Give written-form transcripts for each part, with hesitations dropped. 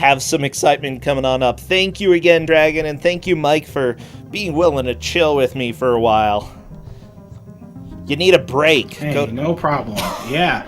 have some excitement coming on up. Thank you again, Dragon, and thank you, Mike, for being willing to chill with me for a while. You need a break. Hey, no problem. Yeah.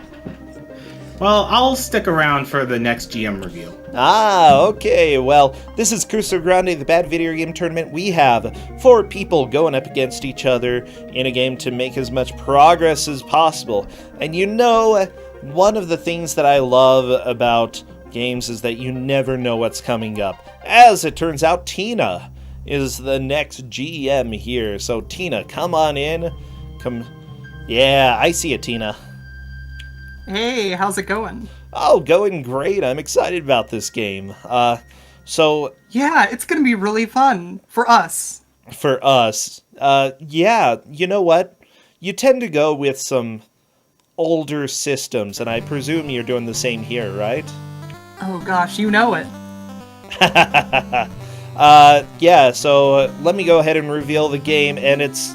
Well, I'll stick around for the next GM review. Ah, okay. Well, this is KusoGr4nde, the Bad Video Game Tournament. We have 4 people going up against each other in a game to make as much progress as possible. And you know, one of the things that I love about games is that you never know what's coming up. As it turns out, Tina is the next GM here. So, Tina, come on in. Come. Yeah, I see it, Tina. Hey, how's it going? Oh, going great. I'm excited about this game. Yeah, it's gonna be really fun for us. For us. Yeah, you know what? You tend to go with some older systems, and I presume you're doing the same here, right? Oh gosh, you know it. Yeah, so let me go ahead and reveal the game, and it's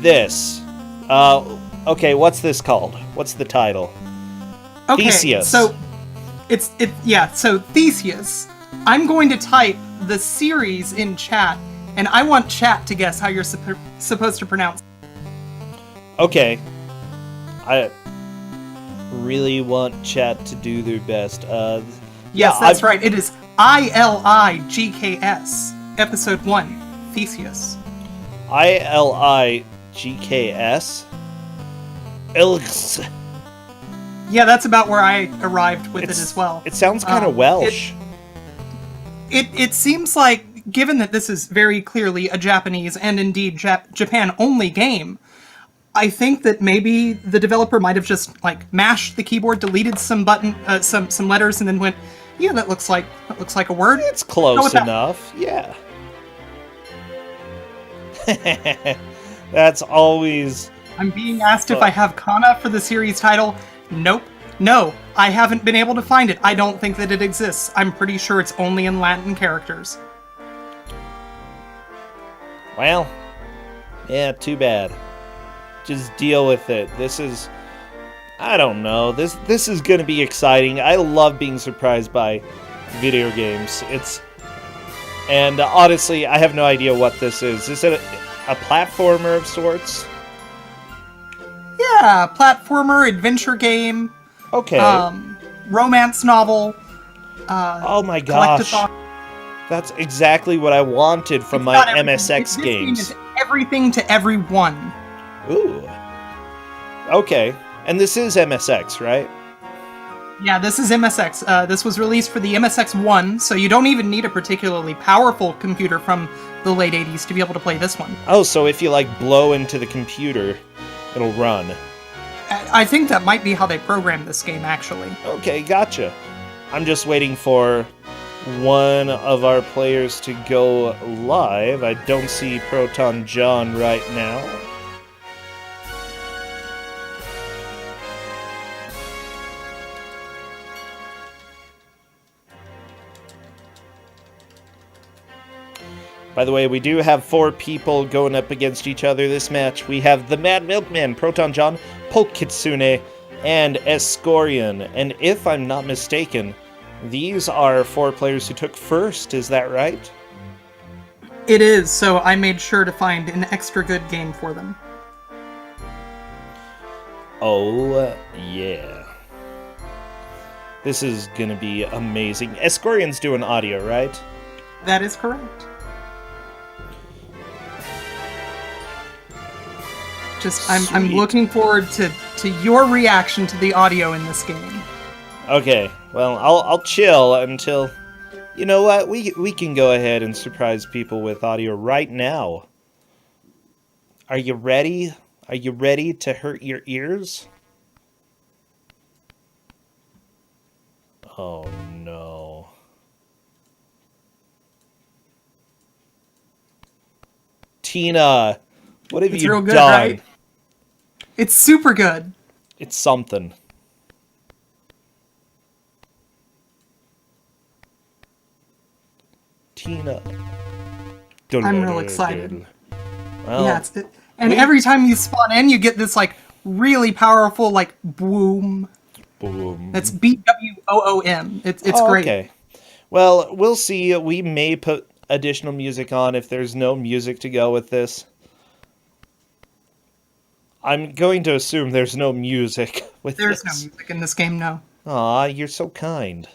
this. Okay, what's this called? What's the title? Okay, Theseus. so so Theseus. I'm going to type the series in chat, and I want chat to guess how you're supposed to pronounce it. Okay. I really want chat to do their best. Yes, that's right. It is ILIGKS, Episode 1, Theseus. ILIGKS? Ilgs. Yeah, that's about where I arrived with it as well. It sounds kind of Welsh. It seems like, given that this is very clearly a Japanese and indeed Japan-only game, I think that maybe the developer might have just like mashed the keyboard, deleted some some letters, and then went, "Yeah, that looks like a word." It's close enough. Yeah. That's always. I'm being asked if I have kana for the series title. Nope. No, I haven't been able to find it. I don't think that it exists. I'm pretty sure it's only in Latin characters. Well, yeah, too bad. Just deal with it. This is, I don't know. This is going to be exciting. I love being surprised by video games. And honestly, I have no idea what this is. Is it a platformer of sorts? Yeah, platformer, adventure game. Okay. Romance novel. Oh my gosh. That's exactly what I wanted from my MSX games. This game is everything to everyone. Ooh. Okay. And this is MSX, right? Yeah, this is MSX. This was released for the MSX1, so you don't even need a particularly powerful computer from the late 80s to be able to play this one. Oh, so if you, like, blow into the computer, it'll run. I think that might be how they programmed this game, actually. Okay, gotcha. I'm just waiting for one of our players to go live. I don't see Proton John right now. By the way, we do have 4 people going up against each other this match. We have the Mad Milkman, Proton John, Polk Kitsune, and Escorian. And if I'm not mistaken, these are 4 players who took first, is that right? It is, so I made sure to find an extra good game for them. Oh, yeah. This is gonna be amazing. Escorian's doing audio, right? That is correct. I'm looking forward to your reaction to the audio in this game. Okay, well, I'll chill until... You know what? We can go ahead and surprise people with audio right now. Are you ready? Are you ready to hurt your ears? Oh, no. Tina, what have you real good, done? right? It's super good. It's something. Tina. I'm real excited. Well, yeah, and every time you spawn in, you get this like really powerful like boom. Boom. That's BWOOM. It's great. Okay. Well, we'll see. We may put additional music on if there's no music to go with this. I'm going to assume there's no music with There's this. no music in this game, no. Aw, you're so kind.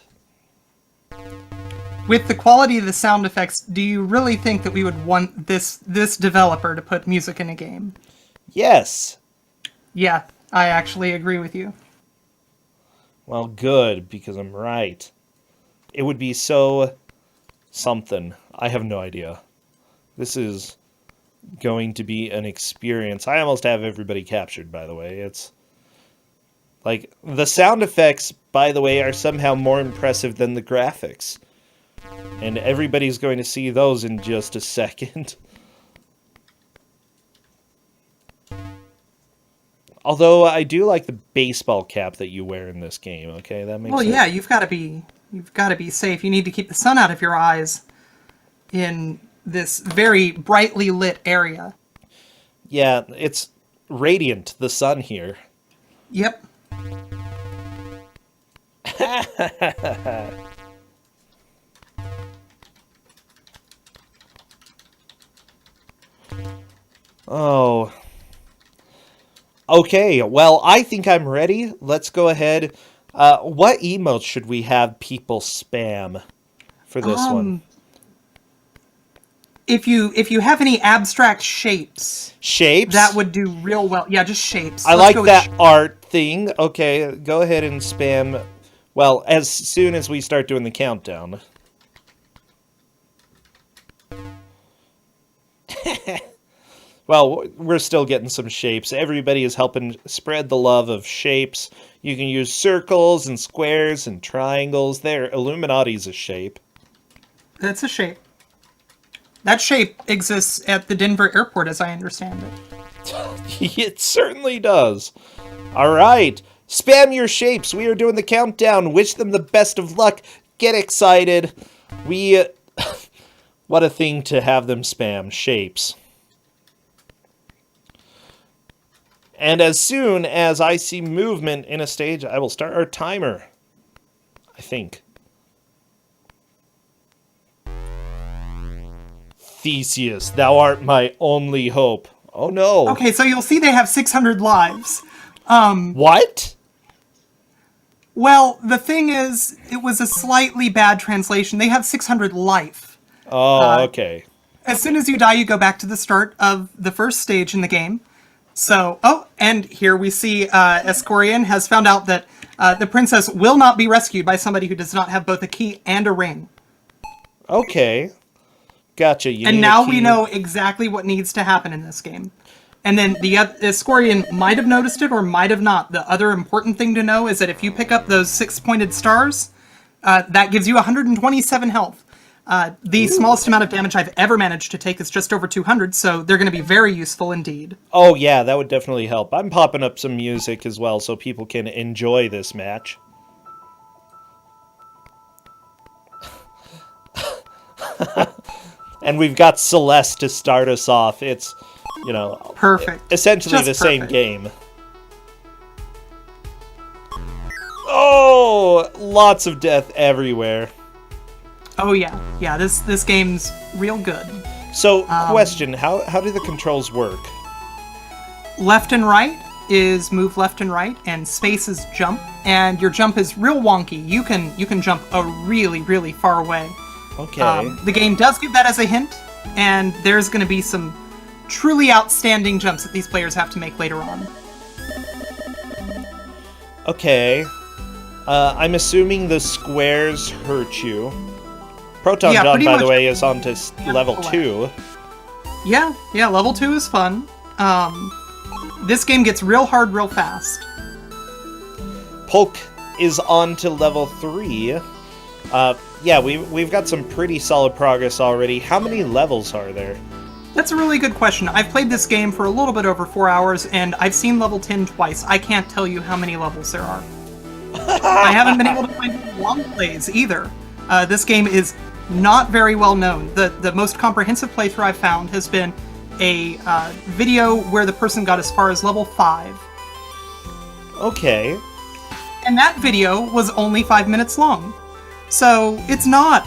With the quality of the sound effects, do you really think that we would want this developer to put music in a game? Yes. Yeah, I actually agree with you. Well, good, because I'm right. It would be so something. I have no idea. This is going to be an experience. I almost have everybody captured, by the way. It's like the sound effects, by the way, are somehow more impressive than the graphics. And everybody's going to see those in just a second. Although I do like the baseball cap that you wear in this game. Okay, that makes sense. Yeah, you've got to be safe. You need to keep the sun out of your eyes in this very brightly lit area. Yeah, it's radiant, the sun here. Yep. Oh. Okay, well, I think I'm ready. Let's go ahead. What emotes should we have people spam for this one? If you have any abstract shapes, Shapes? that would do real well. Yeah, just shapes. I Let's like go with that art thing. Okay, go ahead and spam. Well, as soon as we start doing the countdown. Well, we're still getting some shapes. Everybody is helping spread the love of shapes. You can use circles and squares and triangles. There, Illuminati's a shape. That's a shape. That shape exists at the Denver airport, as I understand it. It certainly does. All right. Spam your shapes. We are doing the countdown. Wish them the best of luck. Get excited. What a thing to have them spam. Shapes. And as soon as I see movement in a stage, I will start our timer. I think. Theseus, thou art my only hope. Oh no. Okay, so you'll see they have 600 lives. What? Well, the thing is, it was a slightly bad translation. They have 600 life. Oh, okay. As soon as you die, you go back to the start of the first stage in the game. So, and here we see KusoGr4nde has found out that the princess will not be rescued by somebody who does not have both a key and a ring. Okay. Gotcha. You And need a now key. we know exactly what needs to happen in this game. And then the KusoGr4nde might have noticed it or might have not. The other important thing to know is that if you pick up those 6-pointed stars, that gives you 127 health. The smallest amount of damage I've ever managed to take is just over 200, so they're going to be very useful indeed. Oh, yeah, that would definitely help. I'm popping up some music as well so people can enjoy this match. And we've got Celeste to start us off. It's, you know, Perfect. essentially Just the same perfect. game. Oh, lots of death everywhere. Oh yeah, yeah. This game's real good. So, question, how do the controls work? Left and right is move left and right, and space is jump. And your jump is real wonky. You can jump a really far way. Okay. The game does give that as a hint, and there's going to be some truly outstanding jumps that these players have to make later on. Okay. I'm assuming the squares hurt you. Proton Yeah, Jump, pretty by the much. way, is on to level correct. 2. Yeah, level 2 is fun. This game gets real hard real fast. Polk is on to level 3. Yeah, we've got some pretty solid progress already. How many levels are there? That's a really good question. I've played this game for a little bit over 4 hours, and I've seen level 10 twice. I can't tell you how many levels there are. I haven't been able to find long plays either. This game is not very well known. The most comprehensive playthrough I've found has been a video where the person got as far as level 5. Okay. And that video was only 5 minutes long. So it's not,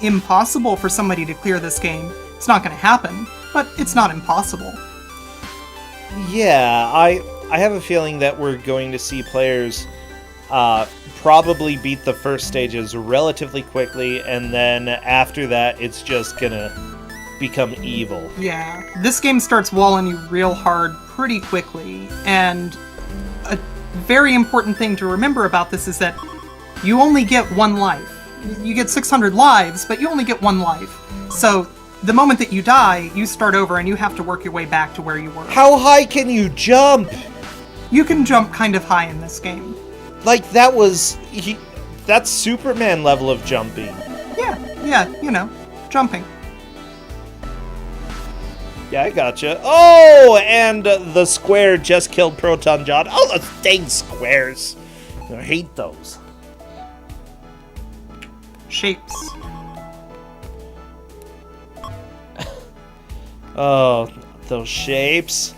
impossible for somebody to clear this game. It's not going to happen, but it's not impossible. Yeah, I have a feeling that we're going to see players probably beat the first stages relatively quickly, and then after that, it's just gonna become evil. Yeah, this game starts walling you real hard pretty quickly, and a very important thing to remember about this is that you only get one life. You get 600 lives, but you only get one life. So the moment that you die, you start over and you have to work your way back to where you were. How high can you jump? You can jump kind of high in this game. Like, that's Superman level of jumping. Yeah, jumping. Yeah, I gotcha. Oh, and the square just killed Proton John. Oh, those dang squares. I hate those. Shapes. Oh, those shapes.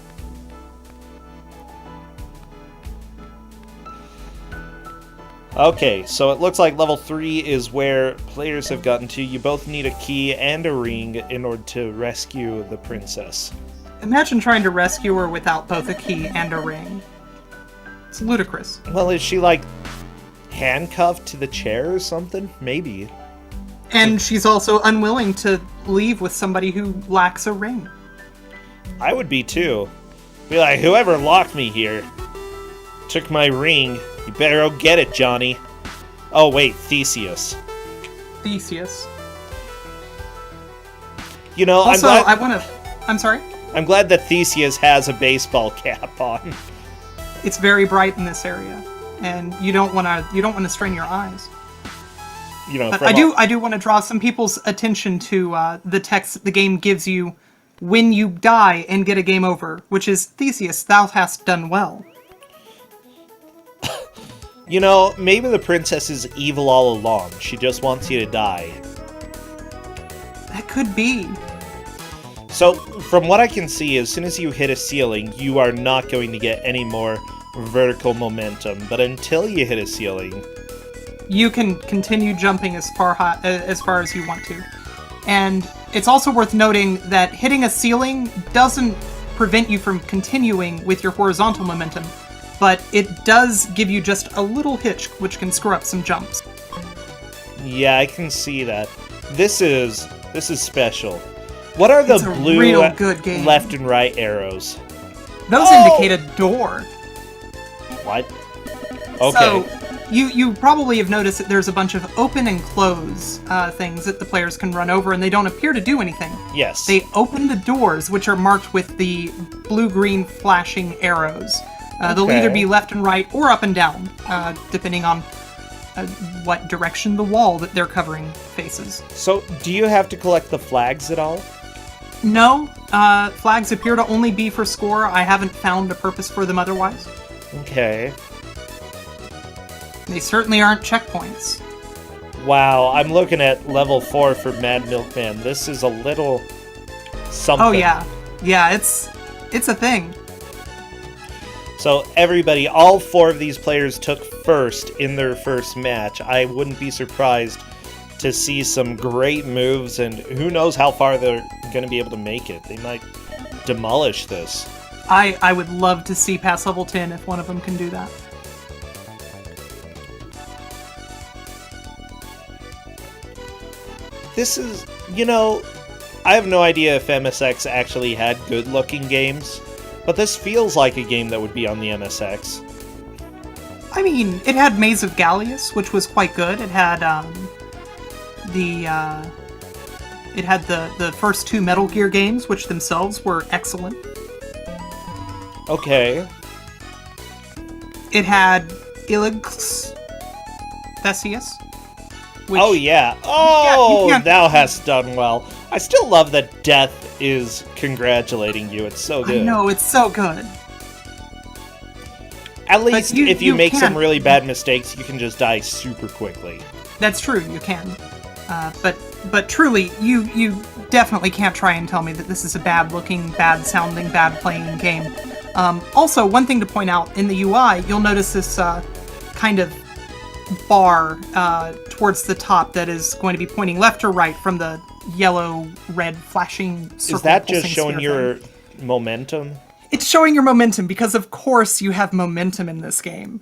Okay, so it looks like level 3 is where players have gotten to. You both need a key and a ring in order to rescue the princess. Imagine trying to rescue her without both a key and a ring. It's ludicrous. Well, is she, like, handcuffed to the chair or something? Maybe. And she's also unwilling to leave with somebody who lacks a ring. I would be, too. Be like, whoever locked me here took my ring. You better go get it, Johnny. Oh, wait, Theseus. Theseus. You know, also, I'm sorry? I'm glad that Theseus has a baseball cap on. It's very bright in this area, and you don't want to strain your eyes. You know, but I do want to draw some people's attention to the text that the game gives you when you die and get a game over, which is, Theseus, thou hast done well. You know, maybe the princess is evil all along. She just wants you to die. That could be. So, from what I can see, as soon as you hit a ceiling, you are not going to get any more vertical momentum. But until you hit a ceiling, you can continue jumping as far as you want to. And it's also worth noting that hitting a ceiling doesn't prevent you from continuing with your horizontal momentum, but it does give you just a little hitch, which can screw up some jumps. Yeah, I can see that. This is special. What are the blue real good game. Left and right arrows? Those indicate a door. What? Okay. So, you probably have noticed that there's a bunch of open and close things that the players can run over, and they don't appear to do anything. Yes. They open the doors, which are marked with the blue-green flashing arrows. They'll either be left and right or up and down, depending on what direction the wall that they're covering faces. So, do you have to collect the flags at all? No, flags appear to only be for score. I haven't found a purpose for them otherwise. Okay. They certainly aren't checkpoints. Wow, I'm looking at level 4 for Mad Milkman. This is a little something. Oh yeah. Yeah, it's a thing. So everybody, all 4 of these players took first in their first match. I wouldn't be surprised to see some great moves, and who knows how far they're going to be able to make it. They might demolish this. I would love to see past level 10 if one of them can do that. This is, I have no idea if MSX actually had good-looking games, but this feels like a game that would be on the MSX. I mean, it had Maze of Gallius, which was quite good. It had the first 2 Metal Gear games, which themselves were excellent. Okay. It had Ilig's Theseus. Which, oh yeah. Oh, you can't- thou hast done well. I still love that death is congratulating you. It's so good. I know, it's so good. At least if you make some can. really bad mistakes, you can just die super quickly. That's true, you can. But truly, you definitely can't try and tell me that this is a bad-looking, bad-sounding, bad-playing game. Also, one thing to point out, in the UI, you'll notice this kind of bar towards the top that is going to be pointing left or right from the yellow-red flashing circle. Is that just pulsing showing sphere your thing. momentum? It's showing your momentum, because of course you have momentum in this game.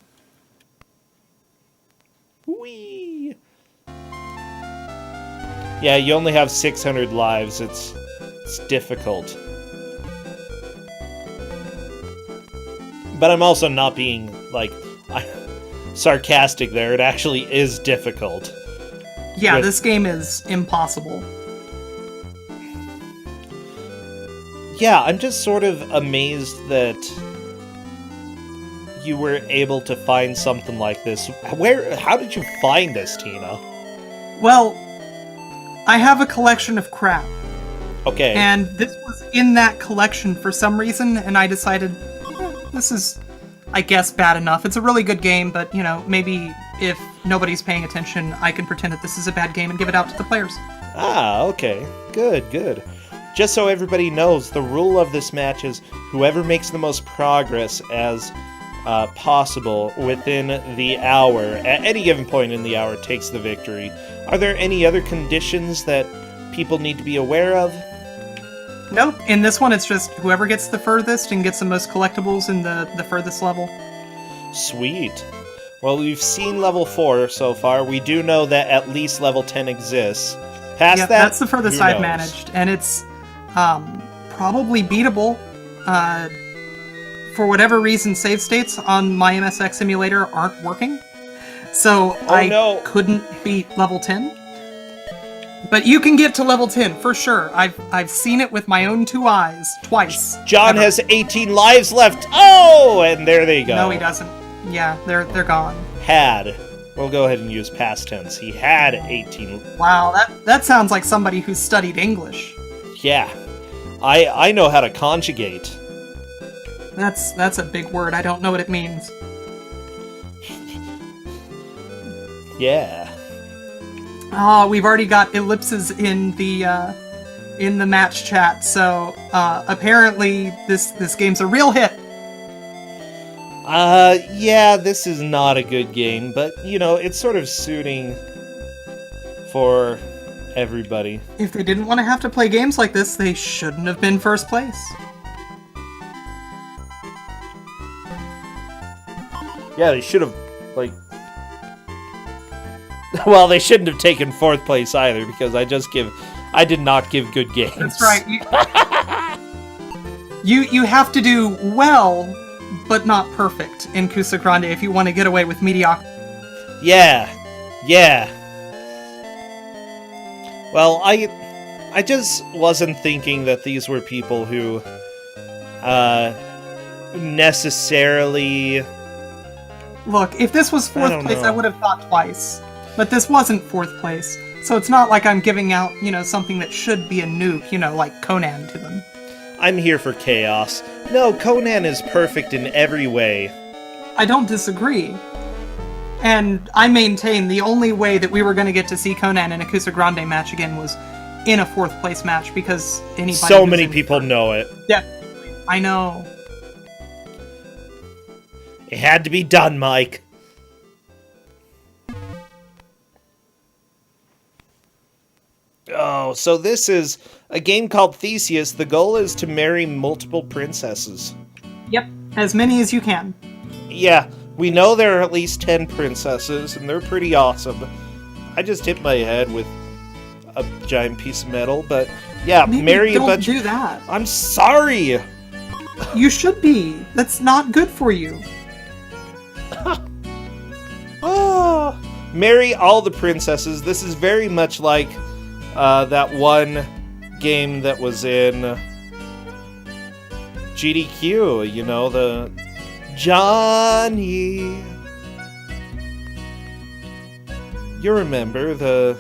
Whee! Yeah, you only have 600 lives. It's difficult. But I'm also not being, like, sarcastic there. It actually is difficult. Yeah, this game is impossible. Yeah, I'm just sort of amazed that you were able to find something like this. How did you find this, Tina? Well, I have a collection of crap. Okay. And this was in that collection for some reason, and I decided, this is, I guess, bad enough. It's a really good game, but, you know, maybe if nobody's paying attention, I can pretend that this is a bad game and give it out to the players. Ah, okay. Good, good. Just so everybody knows, the rule of this match is whoever makes the most progress as possible within the hour, at any given point in the hour, takes the victory. Are there any other conditions that people need to be aware of? Nope. In this one, it's just whoever gets the furthest and gets the most collectibles in the furthest level. Sweet. Well, we've seen level 4 so far. We do know that at least level 10 exists. Past that, that's the furthest who I've knows? managed, and it's probably beatable. For whatever reason, save states on my MSX emulator aren't working, so I couldn't beat level 10. But you can get to level 10 for sure. I've seen it with my own 2 eyes twice. John has 18 lives left. Oh, and there they go. No, he doesn't. Yeah, they're gone. Had. We'll go ahead and use past tense. He had 18. Wow, that sounds like somebody who studied English. Yeah. I know how to conjugate. That's a big word. I don't know what it means. Yeah. We've already got ellipses in the match chat, so apparently this game's a real hit. Yeah, this is not a good game, but, you know, it's sort of suiting for everybody. If they didn't want to have to play games like this, they shouldn't have been first place. Yeah, they should have, like... Well, they shouldn't have taken 4th place either, because I did not give good games. That's right. You have to do well, but not perfect in KusoGr4nde if you want to get away with mediocrity. Yeah. Well, I just wasn't thinking that these were people who necessarily... Look, if this was 4th place, I would have thought twice. But this wasn't 4th place, so it's not like I'm giving out, you know, something that should be a nuke, you know, like Conan to them. I'm here for chaos. No, Conan is perfect in every way. I don't disagree. And I maintain the only way that we were going to get to see Conan in a KusoGr4nde match again was in a 4th place match, because anybody... So many people know it. Yeah, I know. It had to be done, Mike. Oh, so this is a game called Theseus. The goal is to marry multiple princesses. Yep, as many as you can. Yeah, we know there are at least 10 princesses, and they're pretty awesome. I just hit my head with a giant piece of metal, but yeah, Maybe marry a bunch... Don't do that. I'm sorry! You should be. That's not good for you. Oh, marry all the princesses. This is very much like that one game that was in GDQ, you know, the Johnny. You remember the...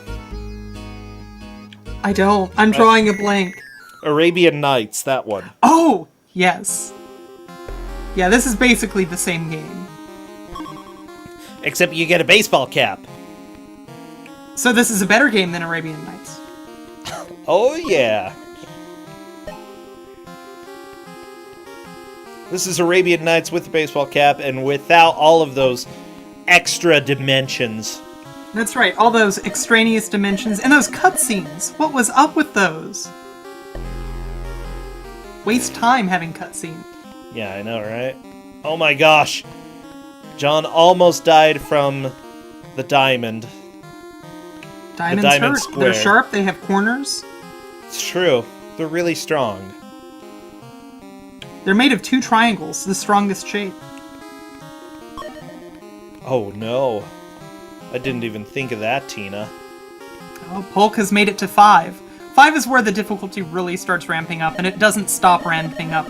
I don't. I'm drawing a blank. Arabian Nights, that one. Oh, yes. Yeah, this is basically the same game. Except you get a baseball cap. So this is a better game than Arabian Nights. Oh, yeah. This is Arabian Nights with the baseball cap and without all of those extra dimensions. That's right, all those extraneous dimensions and those cutscenes. What was up with those? Waste time having cutscenes. Yeah, I know, right? Oh my gosh. John almost died from the diamond. Diamonds diamond hurt. square. They're sharp, they have corners. It's true. They're really strong. They're made of 2 triangles, the strongest shape. Oh no. I didn't even think of that, Tina. Oh, Polk has made it to 5. 5 is where the difficulty really starts ramping up, and it doesn't stop ramping up.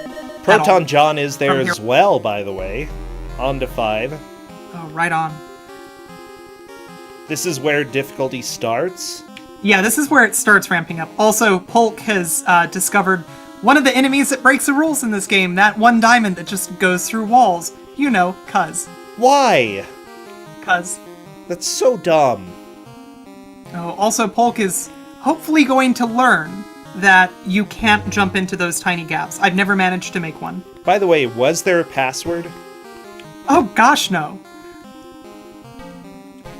at all. Proton John is there From as here. well, by the way. On to 5. Oh, right on. This is where difficulty starts. Yeah, this is where it starts ramping up. Also, Polk has discovered one of the enemies that breaks the rules in this game, that one diamond that just goes through walls. You know, cuz. Why? Cuz. That's so dumb. Oh, also, Polk is hopefully going to learn that you can't jump into those tiny gaps. I've never managed to make one. By the way, was there a password? Oh, gosh, no.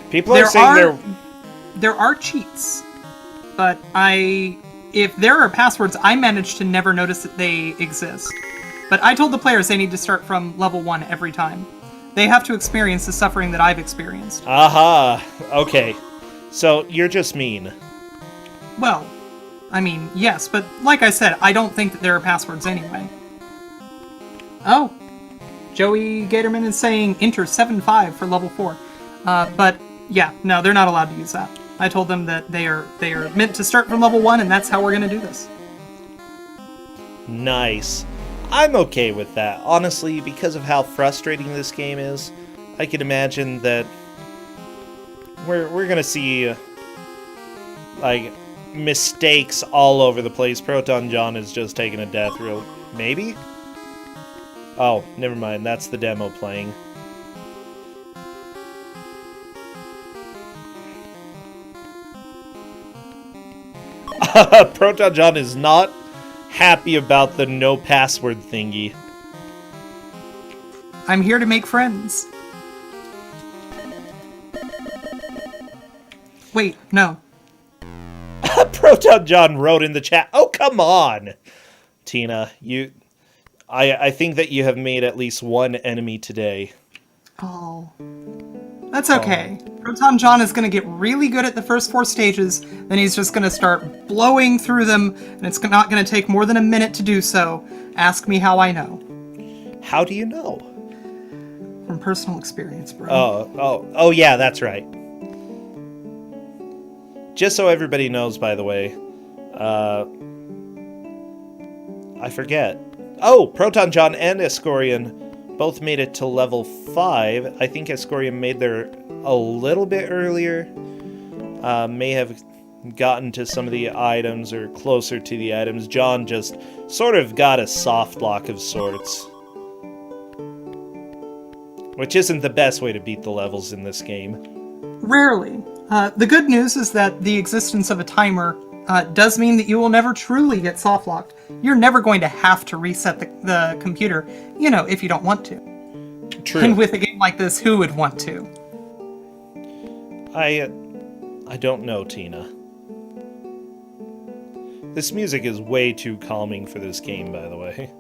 People are saying There are cheats, but if there are passwords, I managed to never notice that they exist. But I told the players they need to start from level 1 every time. They have to experience the suffering that I've experienced. Aha. Okay. So, you're just mean. Well, I mean, yes, but like I said, I don't think that there are passwords anyway. Oh. Joey Gatorman is saying enter 7-5 for level 4. But yeah, no, they're not allowed to use that. I told them that they are meant to start from level 1, and that's how we're gonna do this. Nice. I'm okay with that. Honestly, because of how frustrating this game is, I can imagine that we're gonna see like mistakes all over the place. Proton John is just taking a death real maybe? Oh, never mind. That's the demo playing. Proton John is not happy about the no password thingy. I'm here to make friends. Wait, no. Proton John wrote in the chat, "Oh, come on, Tina, I think that you have made at least one enemy today." Oh. That's okay. Proton John is going to get really good at the first 4 stages, then he's just going to start blowing through them, and it's not going to take more than a minute to do so. Ask me how I know. How do you know? From personal experience, bro. Oh, yeah, that's right. Just so everybody knows, by the way, I forget. Oh, Proton John and Escorian both made it to level 5. I think Escorian made there a little bit earlier. May have gotten to some of the items or closer to the items. John just sort of got a soft lock of sorts. Which isn't the best way to beat the levels in this game. Rarely. The good news is that the existence of a timer does mean that you will never truly get soft-locked. You're never going to have to reset the computer, you know, if you don't want to. True. And with a game like this, who would want to? I don't know, Tina. This music is way too calming for this game, by the way.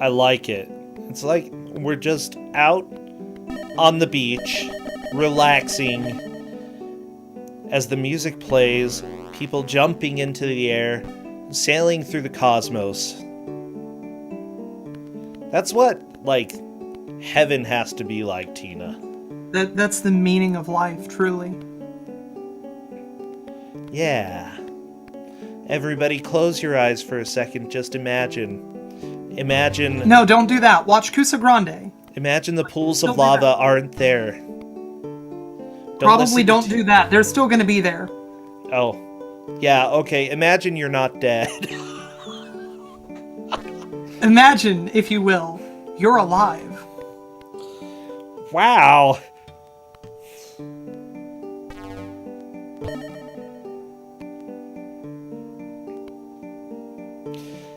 I like it. It's like we're just out on the beach, relaxing, as the music plays, people jumping into the air, sailing through the cosmos. That's what, like, heaven has to be like, Tina. That's the meaning of life, truly. Yeah. Everybody close your eyes for a second, just imagine. Imagine... No, don't do that. Watch KusoGr4nde. Imagine the pools of Don't do that. lava aren't there. Probably don't do that. They're still gonna be there. Oh. Yeah, okay. Imagine you're not dead. Imagine, if you will, you're alive. Wow.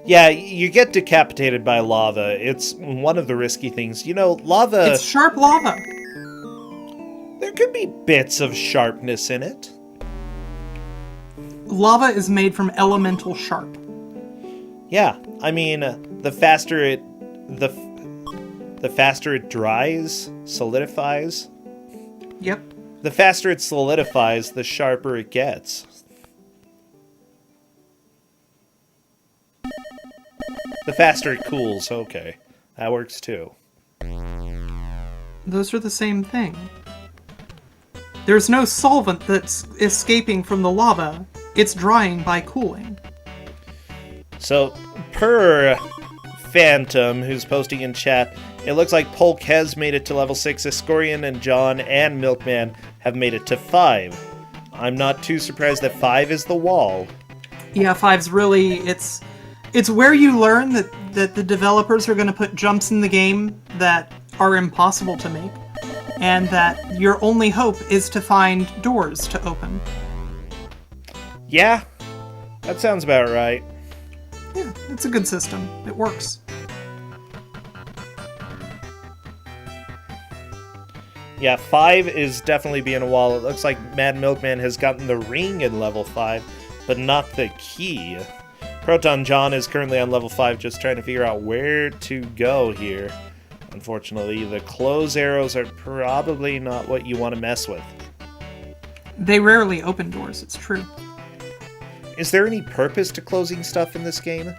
Yeah, you get decapitated by lava. It's one of the risky things. You know, lava... It's sharp lava. There could be bits of sharpness in it. Lava is made from elemental sharp. Yeah, I mean, the faster it dries, solidifies. Yep. The faster it solidifies, the sharper it gets. The faster it cools, okay. That works too. Those are the same thing. There's no solvent that's escaping from the lava. It's drying by cooling. So, per Phantom, who's posting in chat, it looks like Polk has made it to level 6. Escorian and John and Milkman have made it to 5. I'm not too surprised that 5 is the wall. Yeah, 5's really... It's where you learn that the developers are going to put jumps in the game that are impossible to make, and that your only hope is to find doors to open. Yeah, that sounds about right. Yeah, it's a good system. It works. Yeah, 5 is definitely being a wall. It looks like Mad Milkman has gotten the ring in level 5, but not the key. Proton John is currently on level 5, just trying to figure out where to go here. Unfortunately, the close arrows are probably not what you want to mess with. They rarely open doors, it's true. Is there any purpose to closing stuff in this game?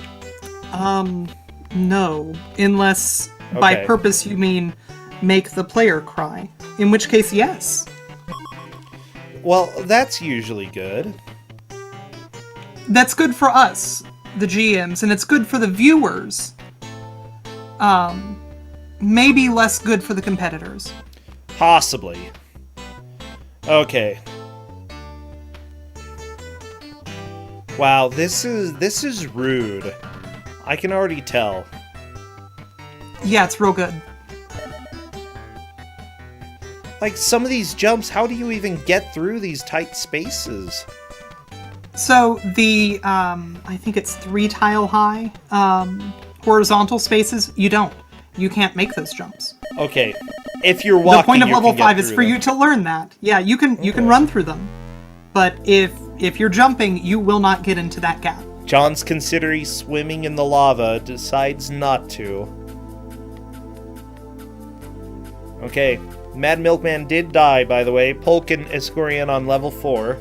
No. Unless by Okay. purpose you mean make the player cry. In which case, yes. Well, that's usually good. That's good for us, the GMs, and it's good for the viewers. Maybe less good for the competitors. Possibly. Okay. Wow, this is rude. I can already tell. Yeah, it's real good. Like, some of these jumps, how do you even get through these tight spaces? So the, I think it's 3 tile high, horizontal spaces, you don't. You can't make those jumps. Okay, if you're walking, The point of you level can get 5 is through for them. you to learn that. Yeah, you can run through them. But if you're jumping, you will not get into that gap. John's considering swimming in the lava, decides not to. Okay, Mad Milkman did die, by the way. Polk and Escorian on level 4.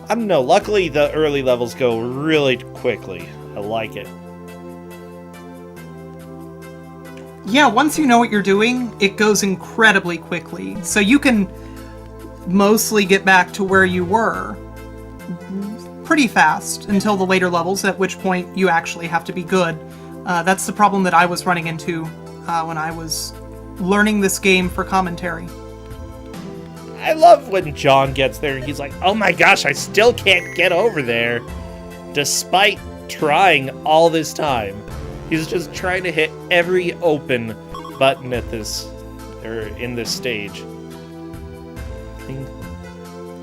I don't know, luckily the early levels go really quickly. I like it. Yeah, once you know what you're doing, it goes incredibly quickly. So you can mostly get back to where you were pretty fast until the later levels, at which point you actually have to be good. That's the problem that I was running into when I was learning this game for commentary. I love when John gets there and he's like, oh my gosh, I still can't get over there. Despite trying all this time. He's just trying to hit every open button at this, or in this stage.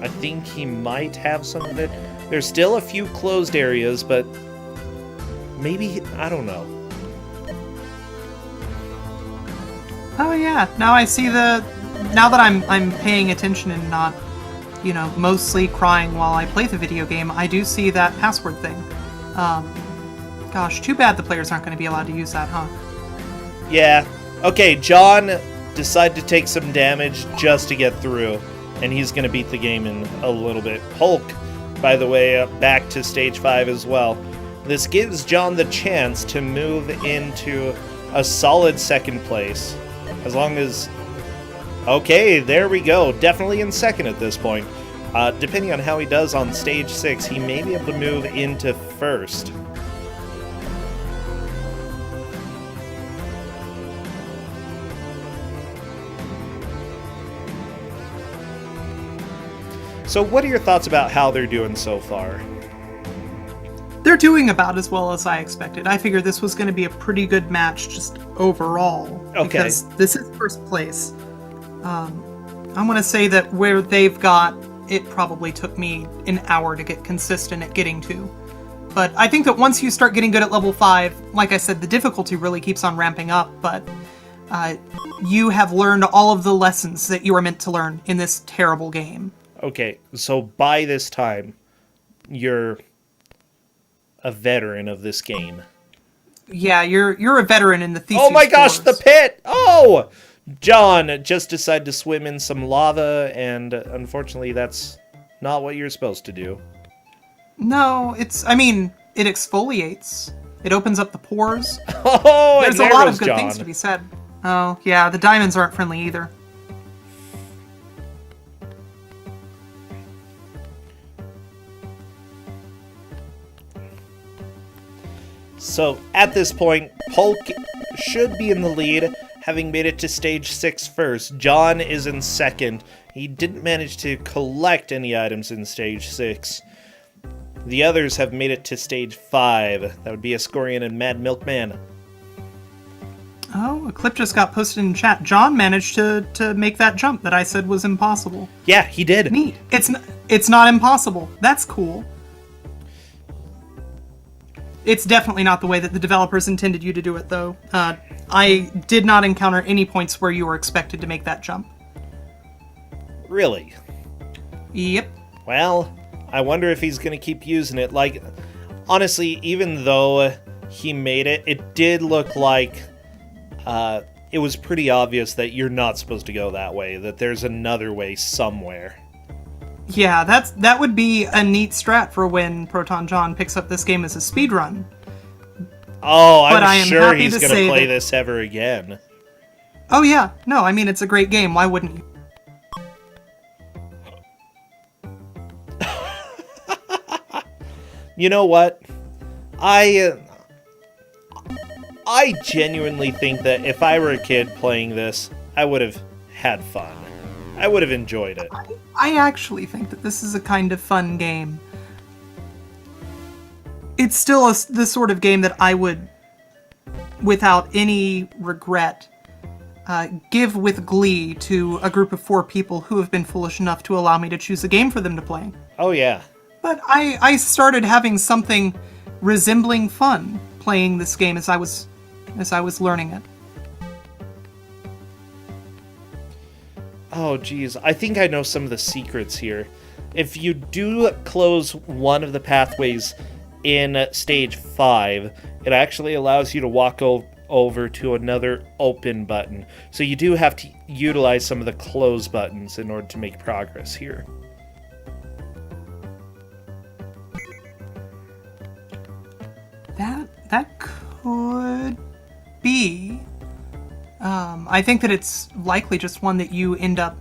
I think he might have some of it. There's still a few closed areas, but maybe, I don't know. Oh yeah, now I see now that I'm paying attention and not, mostly crying while I play the video game, I do see that password thing. Gosh, too bad the players aren't going to be allowed to use that, huh? Yeah. Okay, John decided to take some damage just to get through, and he's going to beat the game in a little bit. Hulk, by the way, back to stage 5 as well. This gives John the chance to move into a solid second place. As long as... Okay, there we go. Definitely in second at this point. Depending on how he does on stage 6, he may be able to move into first. So what are your thoughts about how they're doing so far? They're doing about as well as I expected. I figured this was going to be a pretty good match just overall. Okay. Because this is first place. I'm going to say that where they've got, it probably took me an hour to get consistent at getting to. But I think that once you start getting good at level 5, like I said, the difficulty really keeps on ramping up, but you have learned all of the lessons that you are meant to learn in this terrible game. Okay, so by this time, you're a veteran of this game. Yeah, you're a veteran in the Theseus Oh my gosh, Wars. the pit! Oh! John just decided to swim in some lava, and unfortunately that's not what you're supposed to do. No, it exfoliates. It opens up the pores. Oh, There's and a there lot goes of good John. things to be said. Oh, yeah, the diamonds aren't friendly either. So, at this point, Polk should be in the lead, having made it to stage 6 first. John is in second. He didn't manage to collect any items in stage 6. The others have made it to stage 5. That would be Ascorian and Mad Milkman. Oh, a clip just got posted in chat. John managed to make that jump that I said was impossible. Yeah, he did. Neat. It's not impossible. That's cool. It's definitely not the way that the developers intended you to do it, though. I did not encounter any points where you were expected to make that jump. Really? Yep. Well, I wonder if he's going to keep using it. Like, honestly, even though he made it, it did look like it was pretty obvious that you're not supposed to go that way, that there's another way somewhere. Yeah, that would be a neat strat for when Proton John picks up this game as a speedrun. Oh, But I I'm am sure happy he's to going to say play that- this ever again. Oh yeah, no, I mean, it's a great game. Why wouldn't you? You know what? I genuinely think that if I were a kid playing this, I would have had fun. I would have enjoyed it. I actually think that this is a kind of fun game. It's still the sort of game that I would, without any regret, give with glee to a group of 4 people who have been foolish enough to allow me to choose a game for them to play. Oh, yeah. But I started having something resembling fun playing this game as I was learning it. Oh, geez. I think I know some of the secrets here. If you do close one of the pathways in stage 5, it actually allows you to walk over to another open button. So you do have to utilize some of the close buttons in order to make progress here. That could be. I think that it's likely just one that you end up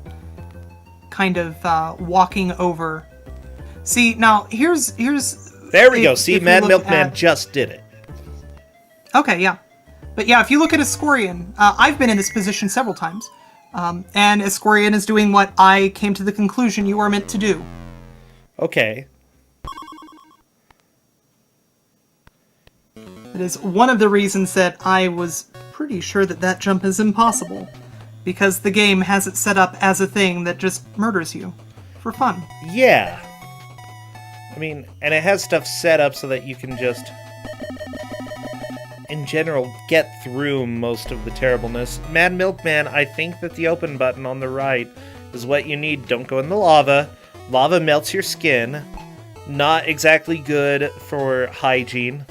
kind of walking over. See, now here's. There we go. if See, you Mad look Milkman at- just did it. Okay, yeah. But yeah, if you look at Ascorian, I've been in this position several times. And Ascorian is doing what I came to the conclusion you are meant to do. Okay. It is one of the reasons that I was pretty sure that jump is impossible. Because the game has it set up as a thing that just murders you. For fun. Yeah. I mean, and it has stuff set up so that you can just, in general, get through most of the terribleness. Mad Milkman, I think that the open button on the right is what you need. Don't go in the lava. Lava melts your skin. Not exactly good for hygiene.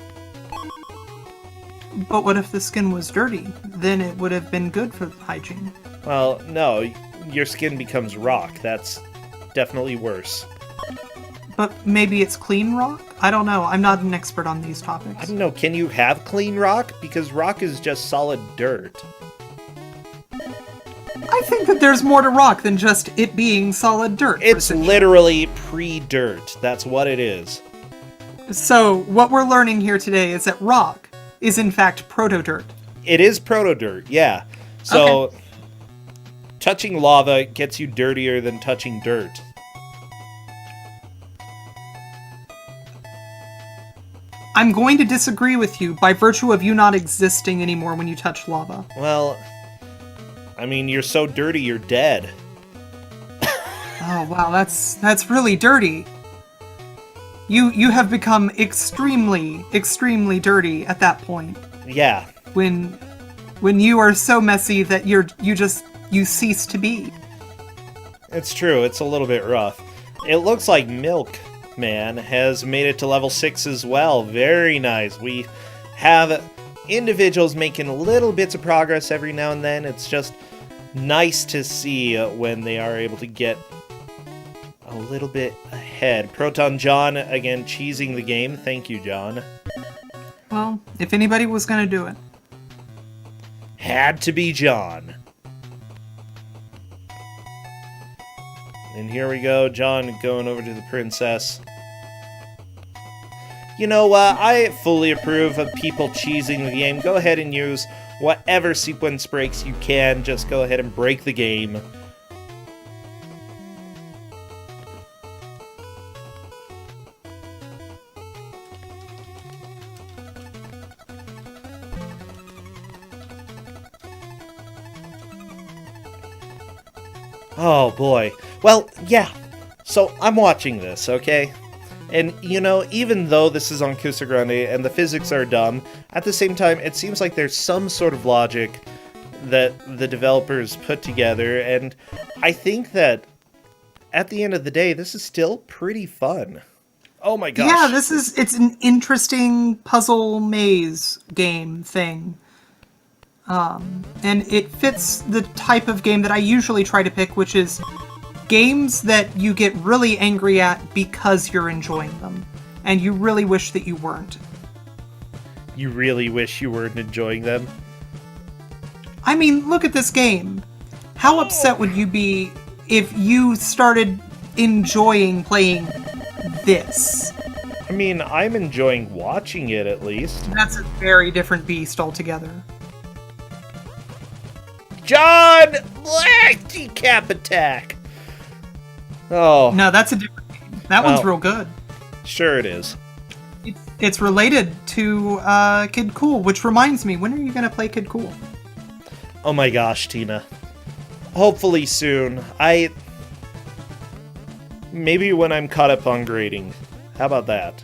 But what if the skin was dirty? Then it would have been good for hygiene. Well, no, your skin becomes rock. That's definitely worse. But maybe it's clean rock? I don't know. I'm not an expert on these I topics. don't know, can you have clean rock? Because rock is just solid dirt. I think that there's more to rock than just it being solid dirt. It's Precision. literally pre-dirt. That's what it is. So, what we're learning here today is that rock is in fact proto-dirt. It is proto-dirt, yeah. So, touching lava gets you dirtier than touching dirt. I'm going to disagree with you by virtue of you not existing anymore when you touch lava. Well, I mean, you're so dirty, you're dead. Oh wow, that's really dirty. You have become extremely, extremely dirty at that point. Yeah. When you are so messy that you cease to be. It's true, it's a little bit rough. It looks like Milkman has made it to level 6 as well. Very nice. We have individuals making little bits of progress every now and then. It's just nice to see when they are able to get a little bit ahead. Proton John, again, cheesing the game. Thank you, John. Well, if anybody was going to do it. Had to be John. And here we go, John going over to the princess. You know, I fully approve of people cheesing the game. Go ahead and use whatever sequence breaks you can. Just go ahead and break the game. Oh boy. Well, yeah. So I'm watching this, okay? And, you know, even though this is on KusoGr4nde and the physics are dumb, at the same time, it seems like there's some sort of logic that the developers put together, and I think that at the end of the day, this is still pretty fun. Oh my gosh. Yeah, it's an interesting puzzle maze game thing. And it fits the type of game that I usually try to pick, which is games that you get really angry at because you're enjoying them. And you really wish that you weren't. You really wish you weren't enjoying them? I mean, look at this game. How upset would you be if you started enjoying playing this? I mean, I'm enjoying watching it at least. That's a very different beast altogether. John! Black decap attack! Oh. No, that's a different game. That one's real good. Sure it is. It's related to Kid Cool, which reminds me, when are you going to play Kid Cool? Oh my gosh, Tina. Hopefully soon. Maybe when I'm caught up on grading. How about that?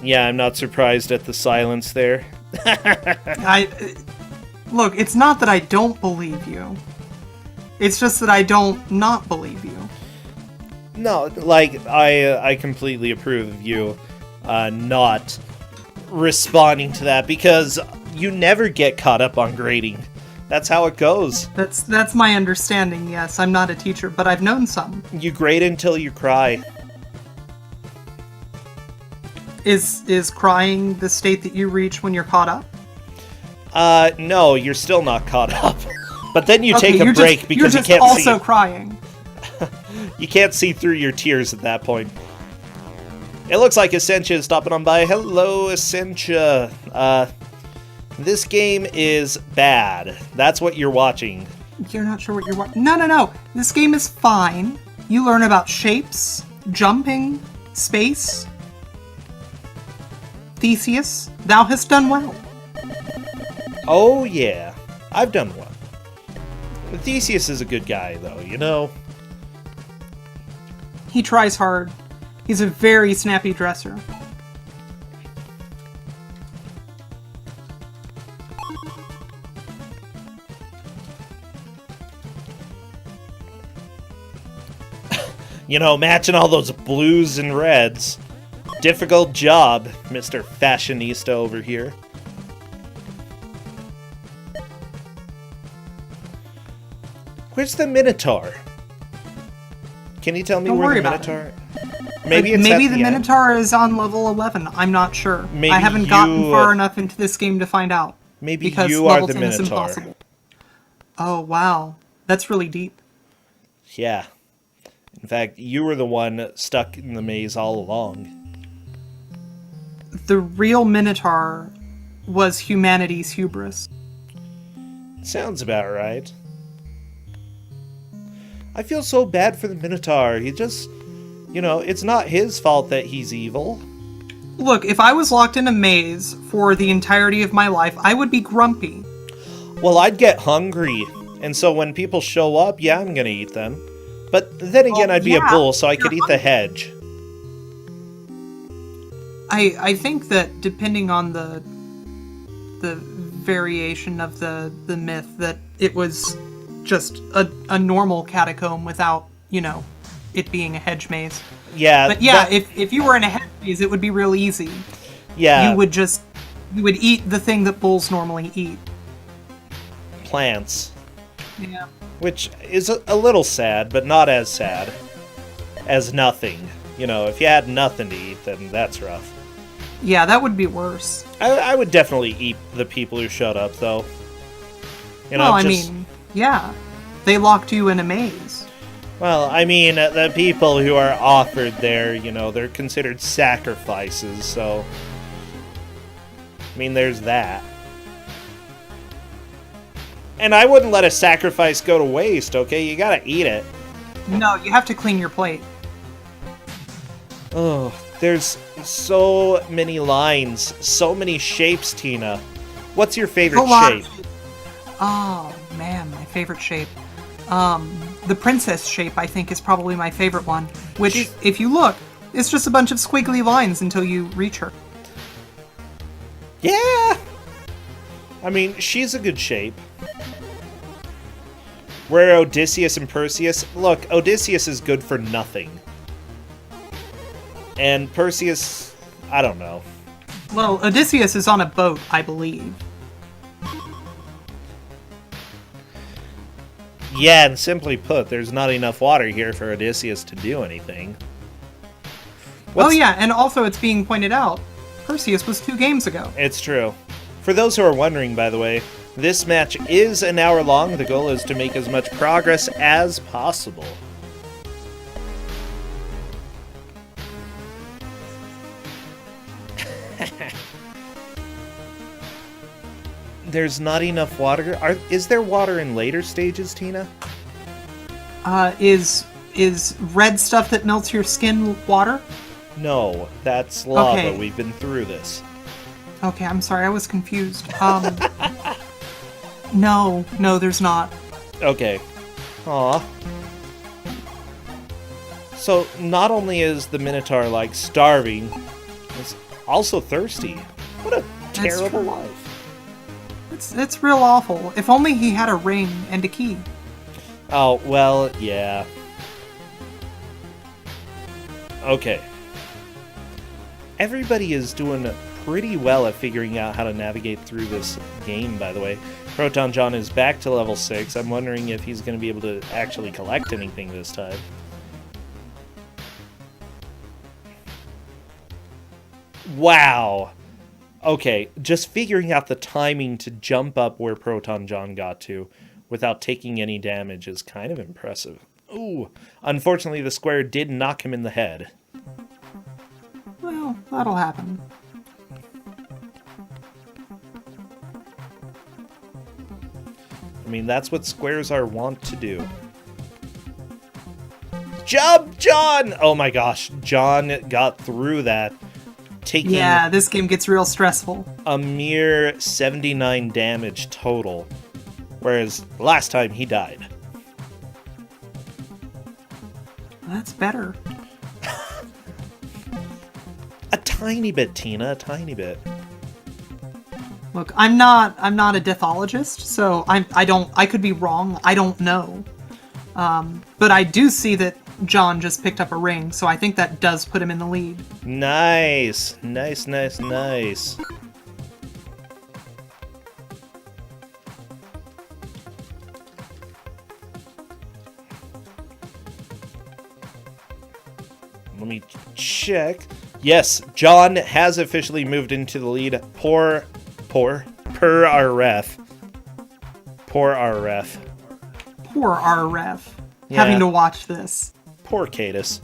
Yeah, I'm not surprised at the silence there. Look, it's not that I don't believe you. It's just that I don't not believe you. No, like, I completely approve of you not responding to that, because you never get caught up on grading. That's how it goes. That's my understanding, yes. I'm not a teacher, but I've known some. You grade until you cry. Is crying the state that you reach when you're caught up? No, you're still not caught up. But then you Okay, take a break because you can't see. You're also crying. You can't see through your tears at that point. It looks like Essentia is stopping on by. Hello, Essentia. This game is bad. That's what you're watching. You're not sure what you're watching? No. This game is fine. You learn about shapes, jumping, space. Theseus, thou hast done well. Oh, yeah. I've done well. Theseus is a good guy, though, you know? He tries hard. He's a very snappy dresser. You know, matching all those blues and reds. Difficult job, Mr. Fashionista over here. Where's the Minotaur? Can you tell me where the Minotaur? Maybe the Minotaur is on level 11. I'm not sure. Maybe I haven't gotten far enough into this game to find out. Maybe because you are level the 10 is Minotaur. impossible. Oh wow, that's really deep. Yeah. In fact, you were the one stuck in the maze all along. The real Minotaur was humanity's hubris. Sounds about right. I feel so bad for the Minotaur. He just, you know, it's not his fault that he's evil. Look, if I was locked in a maze for the entirety of my life, I would be grumpy. Well, I'd get hungry, and so when people show up, yeah, I'm gonna eat them. But then again, I'd be a bull, so I could eat the hedge. I think that depending on the variation of the myth, that it was just a normal catacomb without, it being a hedge maze. Yeah. But yeah, if you were in a hedge maze, it would be real easy. Yeah. You would eat the thing that bulls normally eat. Plants. Yeah. Which is a little sad, but not as sad as nothing. If you had nothing to eat, then that's rough. Yeah, that would be worse. I would definitely eat the people who showed up, though. Yeah. They locked you in a maze. Well, the people who are offered there, they're considered sacrifices, so... there's that. And I wouldn't let a sacrifice go to waste, okay? You gotta eat it. No, you have to clean your plate. Oh, there's so many lines, so many shapes, Tina. What's your favorite shape? Oh, man, my favorite shape. The princess shape, I think, is probably my favorite one. Which, if you look, it's just a bunch of squiggly lines until you reach her. Yeah! She's a good shape. Where Odysseus and Perseus... Look, Odysseus is good for nothing. And Perseus... I don't know. Well, Odysseus is on a boat, I believe. Yeah, and simply put, there's not enough water here for Odysseus to do anything. And also it's being pointed out, Perseus was 2 games ago. It's true. For those who are wondering, by the way, this match is an hour long. The goal is to make as much progress as possible. There's not enough water. Is there water in later stages, Tina? Is red stuff that melts your skin water? No, that's lava. Okay. We've been through this. Okay, I'm sorry, I was confused. No, there's not. Okay. Aw. So, not only is the Minotaur, starving, it's also thirsty. What a terrible life. It's real awful. If only he had a ring and a key. Oh, well, yeah. Okay. Everybody is doing pretty well at figuring out how to navigate through this game, by the way. Proton John is back to level 6. I'm wondering if he's going to be able to actually collect anything this time. Wow. Okay, just figuring out the timing to jump up where Proton John got to without taking any damage is kind of impressive. Ooh, unfortunately the square did knock him in the head. Well, that'll happen. That's what squares are wont to do. Jump, John! Oh my gosh, John got through that. Yeah, this game gets real stressful. A mere 79 damage total, whereas last time he died. That's better. A tiny bit, Tina, a tiny bit. Look, I'm not a deathologist, so I could be wrong. I don't know. But I do see that John just picked up a ring, so I think that does put him in the lead. Nice. Nice. Let me check. Yes, John has officially moved into the lead. Per our ref. Poor our ref. Poor our ref. Yeah. Having to watch this. Poor Cadus.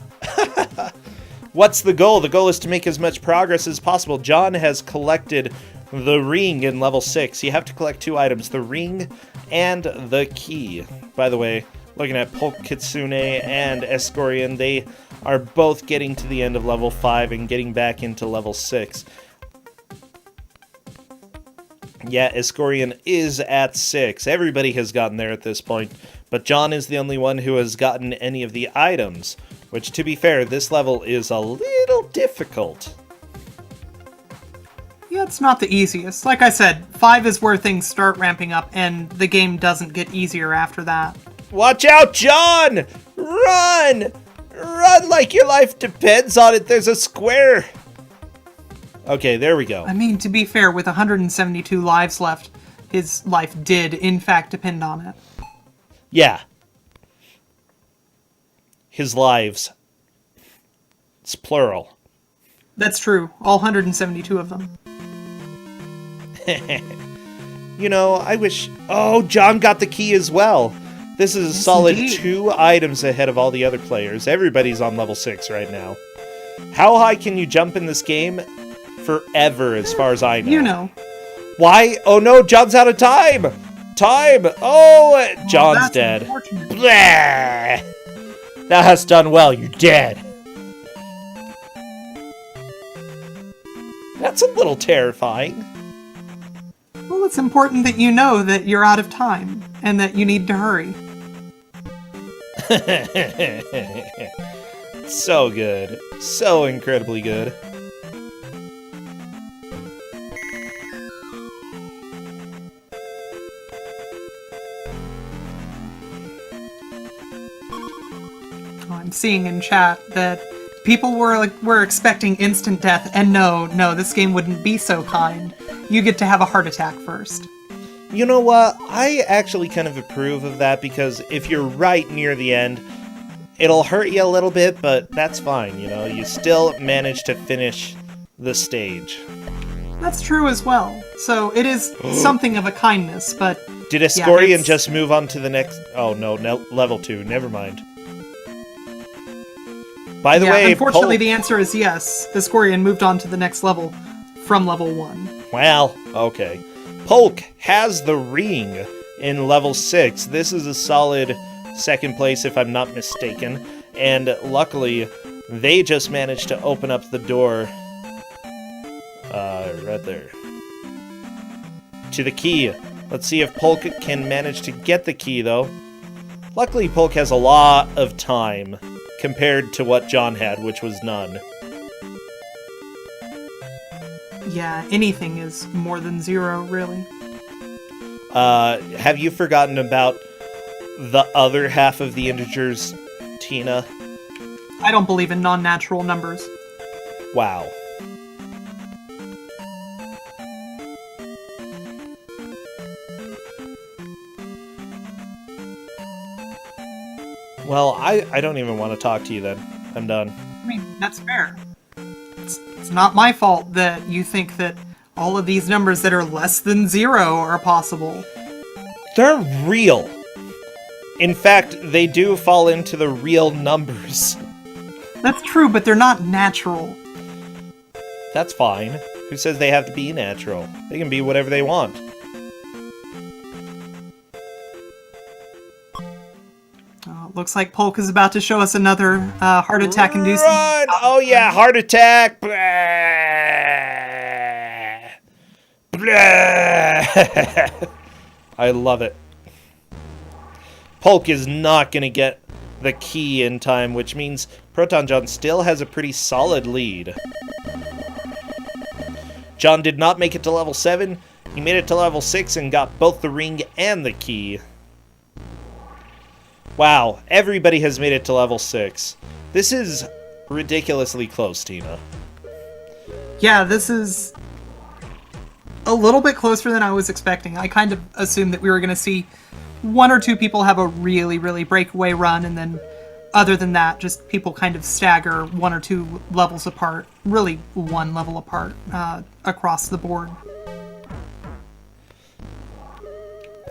What's the goal? The goal is to make as much progress as possible. John has collected the ring in level 6. You have to collect 2 items, the ring and the key. By the way, looking at Kitsune and KusoGr4nde, they are both getting to the end of level 5 and getting back into level 6. Yeah, Escorian is at 6. Everybody has gotten there at this point, but John is the only one who has gotten any of the items, which, to be fair, this level is a little difficult. Yeah, it's not the easiest. Like I said, 5 is where things start ramping up, and the game doesn't get easier after that. Watch out, John! Run! Run like your life depends on it. There's a square. Okay, there we go. I mean, to be fair, with 172 lives left, his life did, in fact, depend on it. Yeah. His lives. It's plural. That's true. All 172 of them. You know, I wish... Oh, John got the key as well. This is a solid indeed. 2 items ahead of all the other players. Everybody's on level 6 right now. How high can you jump in this game? Forever, as far as I know. You know. Why? Oh no, John's out of time! Time! Oh, John's that's dead. unfortunate. Blah! Thou hast done well, you're dead. That's a little terrifying. Well, it's important that you know that you're out of time, and that you need to hurry. So good. So incredibly good. I'm seeing in chat that people were expecting instant death, and no, this game wouldn't be so kind. You get to have a heart attack first. You know what? I actually kind of approve of that, because if you're right near the end, it'll hurt you a little bit, but that's fine, you know? You still manage to finish the stage. That's true as well. So it is something of a kindness, but... Did Escorian it's- just move on to the next... Oh, no, level 2. Never mind. By the way, unfortunately, Polk... the answer is yes. Escorian moved on to the next level from level 1. Well, okay. Polk has the ring in level 6. This is a solid second place, if I'm not mistaken. And luckily, they just managed to open up the door... right there. To the key. Let's see if Polk can manage to get the key, though. Luckily, Polk has a lot of time compared to what John had, which was none. Yeah, anything is more than 0, really. Have you forgotten about the other half of the integers, Tina? I don't believe in non-natural numbers. Wow. Well, I don't even want to talk to you then. I'm done. I mean, that's fair. It's not my fault that you think that all of these numbers that are less than 0 are possible. They're real. In fact, they do fall into the real numbers. That's true, but they're not natural. That's fine. Who says they have to be natural? They can be whatever they want. Looks like Polk is about to show us another heart attack inducing. Run! Oh yeah, heart attack! Blah! Blah! I love it. Polk is not gonna get the key in time, which means Proton John still has a pretty solid lead. John did not make it to level 7. He made it to level 6 and got both the ring and the key. Wow, everybody has made it to level 6. This is ridiculously close, Tina. Yeah, this is a little bit closer than I was expecting. I kind of assumed that we were going to see 1 or 2 people have a really, really breakaway run, and then other than that, just people kind of stagger 1 or 2 levels apart, really 1 level apart across the board.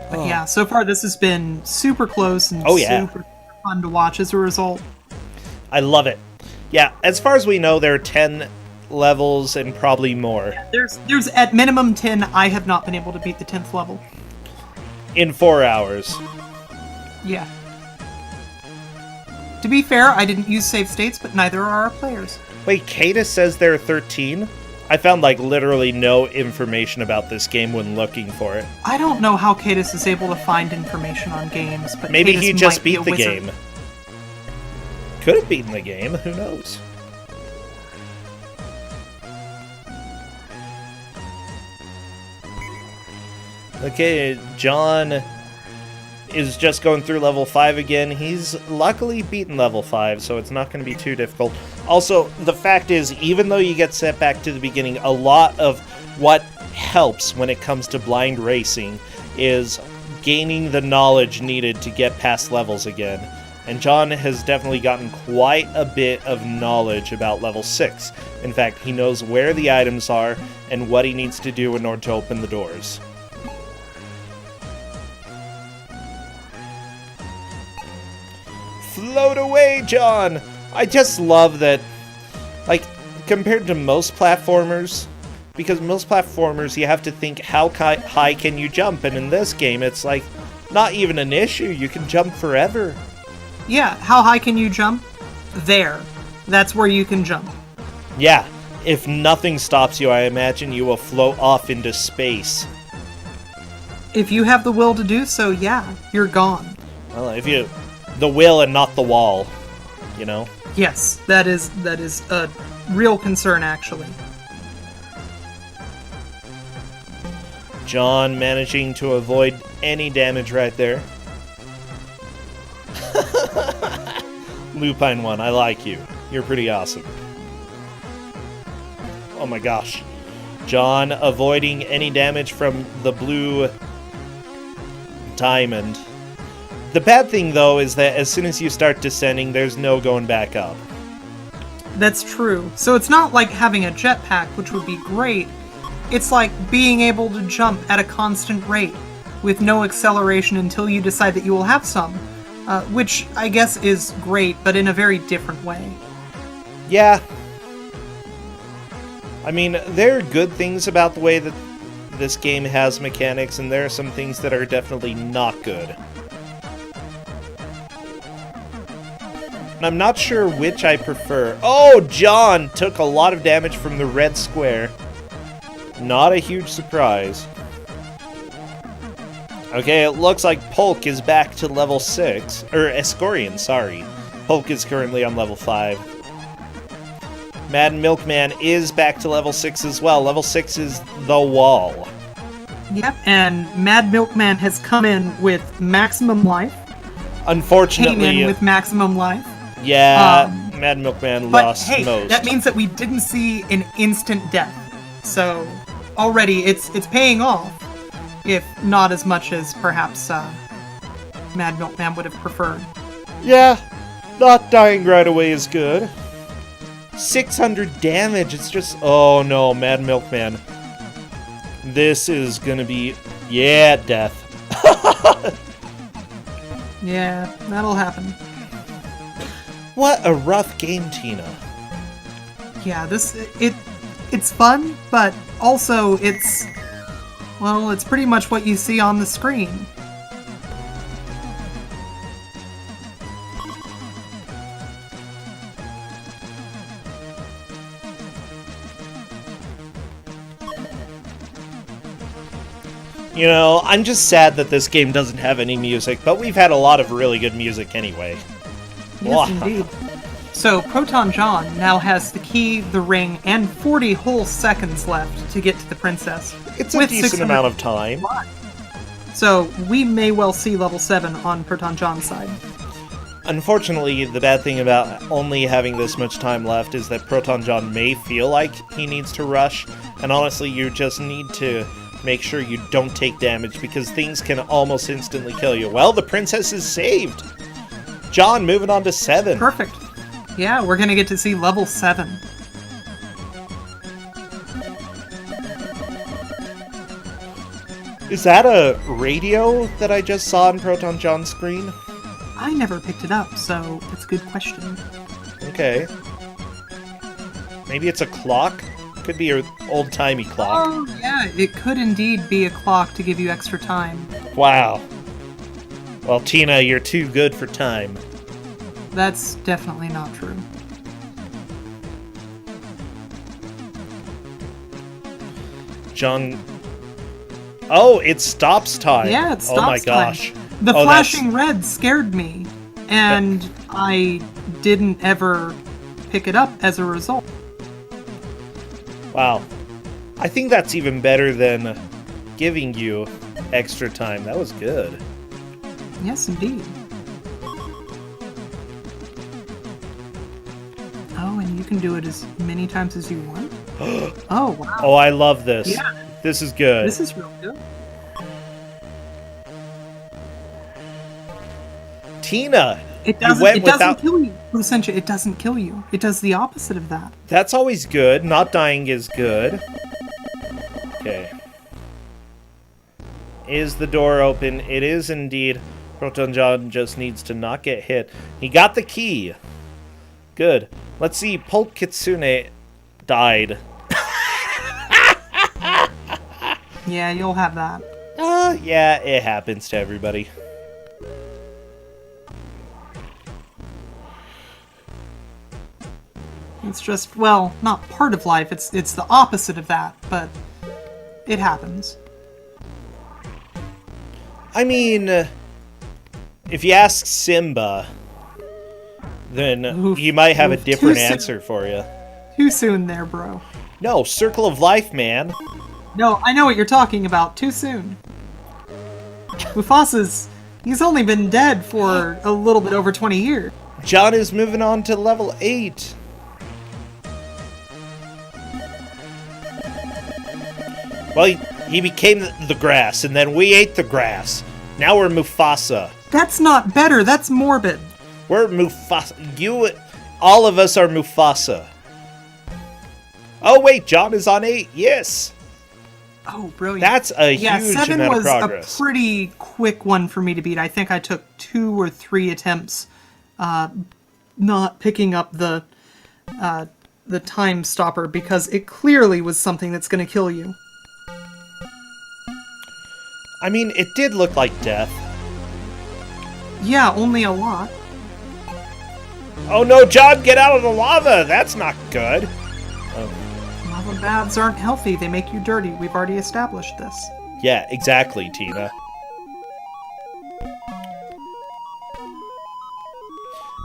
But yeah, so far this has been super close and super fun to watch as a result. I love it. Yeah, as far as we know, there are 10 levels and probably more. There's at minimum 10. I have not been able to beat the 10th level. In 4 hours. Yeah. To be fair, I didn't use save states, but neither are our players. Wait, Cadus says there are 13? I found, like, literally no information about this game when looking for it. I don't know how Cadus is able to find information on games, but Maybe Cadus he just might be beat a the wizard. game. Could have beaten the game, who knows? Okay, John is just going through level 5 again. He's luckily beaten level 5, so it's not going to be too difficult. Also, the fact is, even though you get set back to the beginning, a lot of what helps when it comes to blind racing is gaining the knowledge needed to get past levels again. And John has definitely gotten quite a bit of knowledge about level 6. In fact, he knows where the items are and what he needs to do in order to open the doors. Float away, John! I just love that, like, compared to most platformers, because most platformers you have to think how high can you jump, and in this game it's like, not even an issue, you can jump forever. Yeah, how high can you jump? There. That's where you can jump. Yeah, if nothing stops you, I imagine you will float off into space. If you have the will to do so, yeah, you're gone. Well, if you... the will and not the wall, you know? Yes, that is a real concern, actually. John managing to avoid any damage right there. Lupine 1, I like you. You're pretty awesome. Oh my gosh. John avoiding any damage from the blue diamond. The bad thing, though, is that as soon as you start descending, there's no going back up. That's true. So it's not like having a jetpack, which would be great. It's like being able to jump at a constant rate with no acceleration until you decide that you will have some, which I guess is great, but in a very different way. Yeah. I mean, there are good things about the way that this game has mechanics, and there are some things that are definitely not good. And I'm not sure which I prefer. Oh, John took a lot of damage from the red square. Not a huge surprise. Okay, it looks like Polk is back to level 6. Or Escorian, sorry. Polk is currently on level 5. Mad Milkman is back to level 6 as well. Level 6 is the wall. Yep, and Mad Milkman has come in with maximum life. Unfortunately, Came in with maximum life. yeah, Mad Milkman But lost hey, most. that means that we didn't see an instant death. So already it's paying off, if not as much as perhaps Mad Milkman would have preferred. Yeah, not dying right away is good. 600 damage, it's just... oh no, Mad Milkman. This is gonna be... yeah, death. Yeah, that'll happen. What a rough game, Tina. Yeah, it's fun, but also it's pretty much what you see on the screen. You know, I'm just sad that this game doesn't have any music, but we've had a lot of really good music anyway. Yes, Wow. indeed. So, Proton John now has the key, the ring, and 40 whole seconds left to get to the princess. It's a with decent 600 amount of time. So, we may well see level 7 on Proton John's side. Unfortunately, the bad thing about only having this much time left is that Proton John may feel like he needs to rush, and honestly, you just need to make sure you don't take damage, because things can almost instantly kill you. Well, the princess is saved! John, moving on to 7. Perfect. Yeah, we're gonna get to see level 7. Is that a radio that I just saw on Proton John's screen? I never picked it up, so it's a good question. Okay. Maybe it's a clock? Could be an old-timey clock. Oh, yeah, it could indeed be a clock to give you extra time. Wow. Well, Tina, you're too good for time. That's definitely not true. John... Oh, it stops time. Yeah, it stops Oh my gosh. time. The Oh, flashing red scared me, and I didn't ever pick it up as a result. Wow. I think that's even better than giving you extra time. That was good. Yes, indeed. Oh, and you can do it as many times as you want? Oh, wow. Oh, I love this. Yeah. This is good. This is real good. Tina, It you doesn't, went it doesn't without... kill you. Essentially, it doesn't kill you. It does the opposite of that. That's always good. Not dying is good. Okay. Is the door open? It is indeed. Proton John just needs to not get hit. He got the key. Good. Let's see. Pulp Kitsune died. Yeah, you'll have that. Yeah, it happens to everybody. It's just, well, not part of life. It's the opposite of that, but it happens. I mean, if you ask Simba, then Oof, he might have a oof, different too soon. answer for you. Too soon there, bro. No, Circle of Life, man. No, I know what you're talking about. Too soon. Mufasa's... He's only been dead for a little bit over 20 years. John is moving on to level 8. Well, he became the grass, and then we ate the grass. Now we're Mufasa. That's not better. That's morbid. We're Mufasa. All of us are Mufasa. Oh, wait, John is on 8. Yes. Oh, brilliant. That's a yeah, huge 7 amount of was progress. a pretty quick one for me to beat. I think I took 2 or 3 attempts not picking up the time stopper because it clearly was something that's going to kill you. I mean, it did look like death. Yeah, only a lot. Oh no, John, get out of the lava! That's not good. Lava baths aren't healthy. They make you dirty. We've already established this. Yeah, exactly, Tina.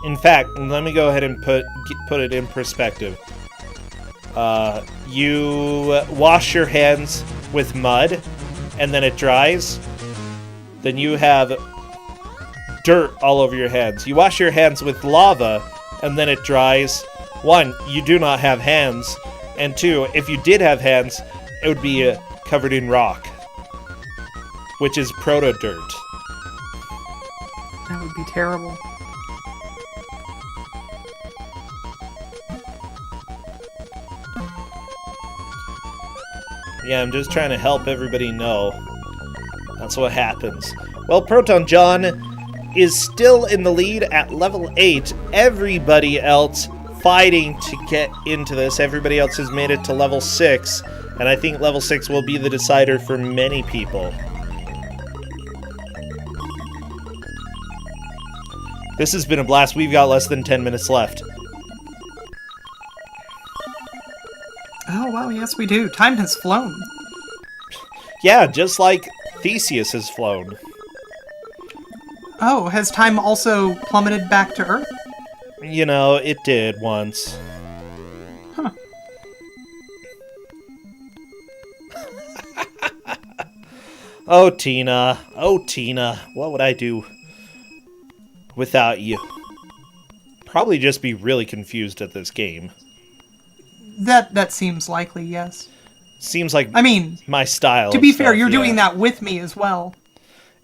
In fact, let me go ahead and put it in perspective. You wash your hands with mud, and then it dries. Then you have dirt all over your hands. You wash your hands with lava, and then it dries. 1, you do not have hands. And 2, if you did have hands, it would be covered in rock, which is proto-dirt. That would be terrible. Yeah, I'm just trying to help everybody know. That's what happens. Well, Proton John is still in the lead at level 8. Everybody else fighting to get into this. Everybody else has made it to level 6. And I think level 6 will be the decider for many people. This has been a blast. We've got less than 10 minutes left. Oh, wow, yes we do. Time has flown. Yeah, just like Theseus has flown. Oh, has time also plummeted back to Earth? You know, it did once. Huh. Oh, Tina. Oh, Tina. What would I do without you? Probably just be really confused at this game. That seems likely, yes. Seems like I mean, my style. to of be fair, stuff, you're yeah. doing that with me as well.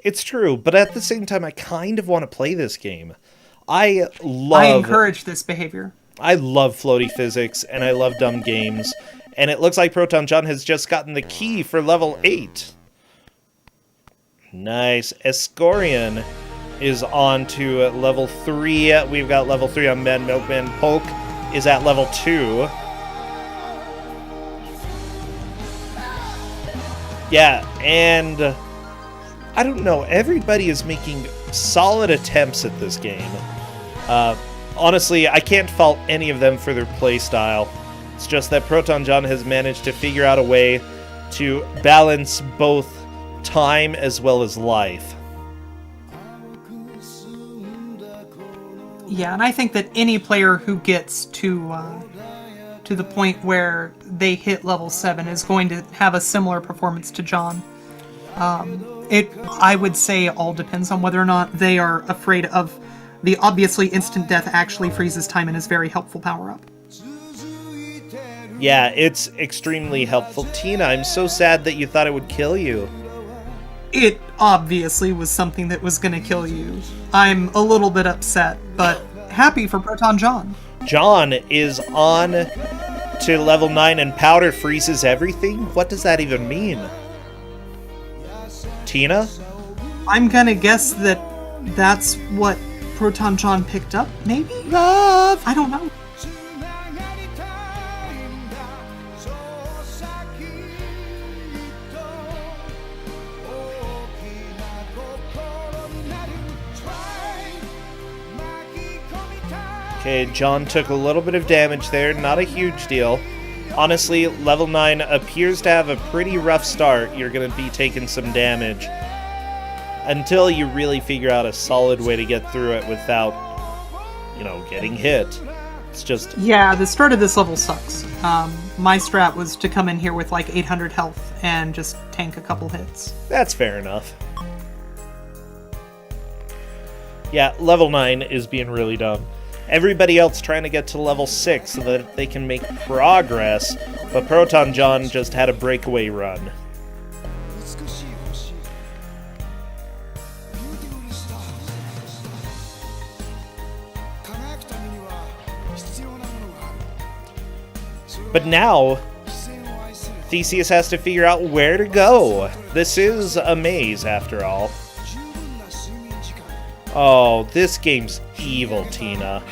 It's true, but at the same time, I kind of want to play this game. I I encourage this behavior. I love floaty physics, and I love dumb games. And it looks like Proton John has just gotten the key for level 8. Nice. Escorian is on to level 3. We've got level 3 on Mad Milkman. Polk is at level 2. Yeah, and I don't know. Everybody is making solid attempts at this game. honestly, I can't fault any of them for their playstyle. It's just that Proton John has managed to figure out a way to balance both time as well as life. Yeah, and I think that any player who gets to the point where they hit level 7 is going to have a similar performance to John. I would say all depends on whether or not they are afraid of the obviously instant death actually freezes time and is very helpful power-up. Yeah, it's extremely helpful. Tina, I'm so sad that you thought it would kill you. It obviously was something that was going to kill you. I'm a little bit upset, but happy for Proton John. John is on to level 9 and powder freezes everything? What does that even mean? Tina? I'm gonna guess that that's what Proton John picked up, maybe? Love! I don't know. Okay, John took a little bit of damage there, not a huge deal. Honestly, level 9 appears to have a pretty rough start. You're going to be taking some damage until you really figure out a solid way to get through it without, getting hit. It's just... Yeah, the start of this level sucks. My strat was to come in here with like 800 health and just tank a couple hits. That's fair enough. Yeah, level 9 is being really dumb. Everybody else trying to get to level 6 so that they can make progress, but Proton John just had a breakaway run. But now, Theseus has to figure out where to go. This is a maze, after all. Oh, this game's evil, Tina.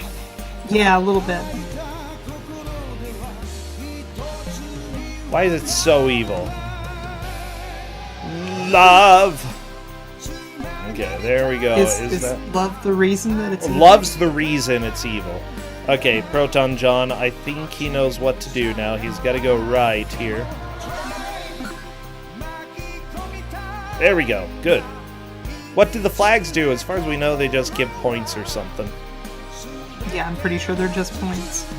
Yeah, a little bit. Why is it so evil? Love! Okay, there we go. Is that... love the reason that it's evil? Love's the reason it's evil. Okay, Proton John, I think he knows what to do now. He's got to go right here. There we go. Good. What do the flags do? As far as we know, they just give points or something. Yeah, I'm pretty sure they're just points.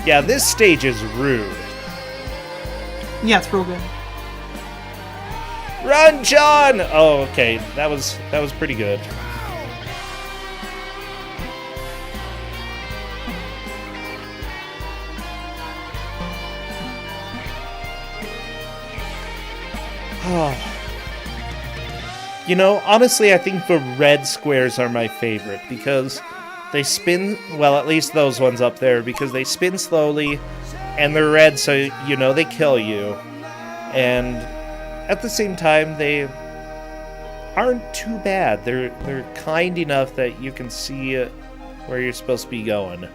Yeah, this stage is rude. Yeah, it's real good. Run, John! Oh, okay. That was pretty good. Honestly, I think the red squares are my favorite because they spin, well, at least those ones up there, because they spin slowly and they're red, so they kill you. And at the same time, they aren't too bad. They're kind enough that you can see where you're supposed to be going.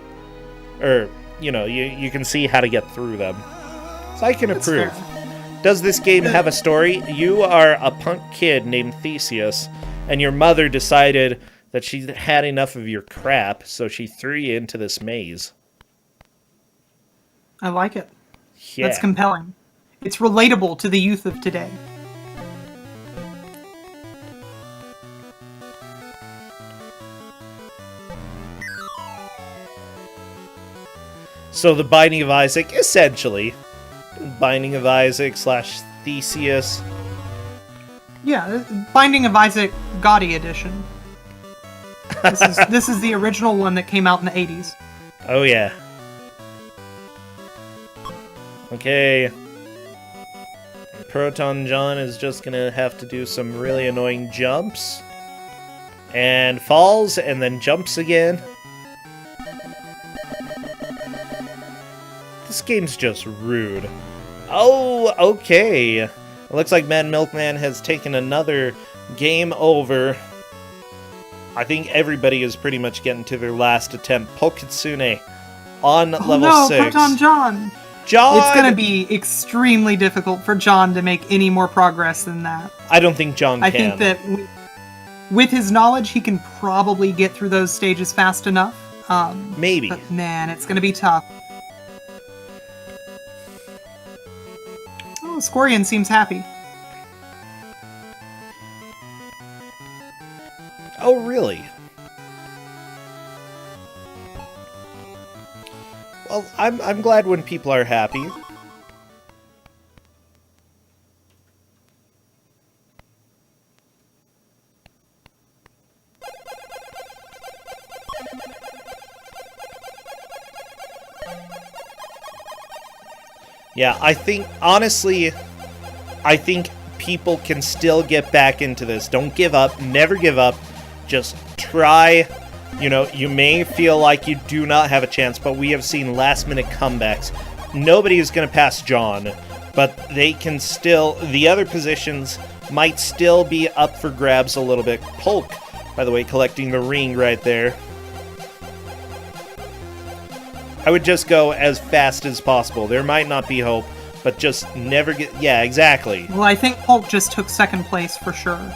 Or, you can see how to get through them. So I can approve. Fair. Does this game have a story? You are a punk kid named Theseus, and your mother decided that she had enough of your crap, so she threw you into this maze. I like it. Yeah. That's compelling. It's relatable to the youth of today. So the Binding of Isaac, essentially. Binding of Isaac / Theseus. Yeah, Binding of Isaac Gaudy Edition. This is the original one that came out in the 80s. Oh yeah. Okay. Proton John is just gonna have to do some really annoying jumps. And falls, and then jumps again. This game's just rude. Oh, okay. It looks like Mad Milkman has taken another game over. I think everybody is pretty much getting to their last attempt. Pokitsune on level 6. Proton John! John! It's gonna be extremely difficult for John to make any more progress than that. I don't think John can. I think that with his knowledge, he can probably get through those stages fast enough. Maybe. But man, it's gonna be tough. Oh, Squorian seems happy. Oh, really? Well, I'm glad when people are happy. Yeah, I think, honestly, I think people can still get back into this. Don't give up. Never give up. Just try. You know, you may feel like you do not have a chance, but we have seen last-minute comebacks. Nobody is going to pass John, but they can still... The other positions might still be up for grabs a little bit. Polk, by the way, collecting the ring right there. I would just go as fast as possible. There might not be hope, but just never get... Yeah, exactly. Well, I think Polk just took second place for sure.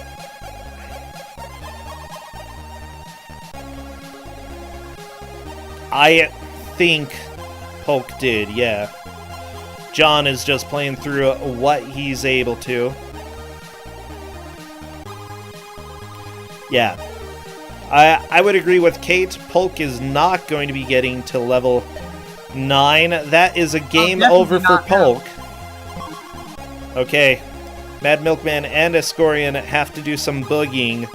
I think Polk did, yeah. John is just playing through what he's able to. Yeah. I would agree with Kate. Polk is not going to be getting to level 9. That is a game over for Polk. Okay. Mad Milkman and Escorian have to do some boogieing.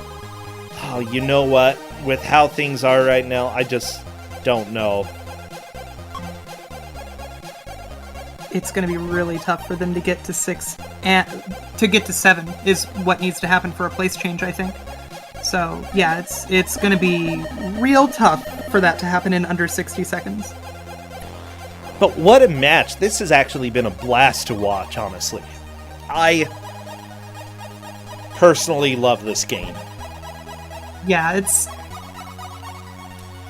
Oh, you know what? With how things are right now, I just don't know. It's going to be really tough for them to get to 6, and to get to 7 is what needs to happen for a place change, I think. So, yeah, it's going to be real tough for that to happen in under 60 seconds. But what a match. This has actually been a blast to watch, honestly. I personally love this game. Yeah, it's...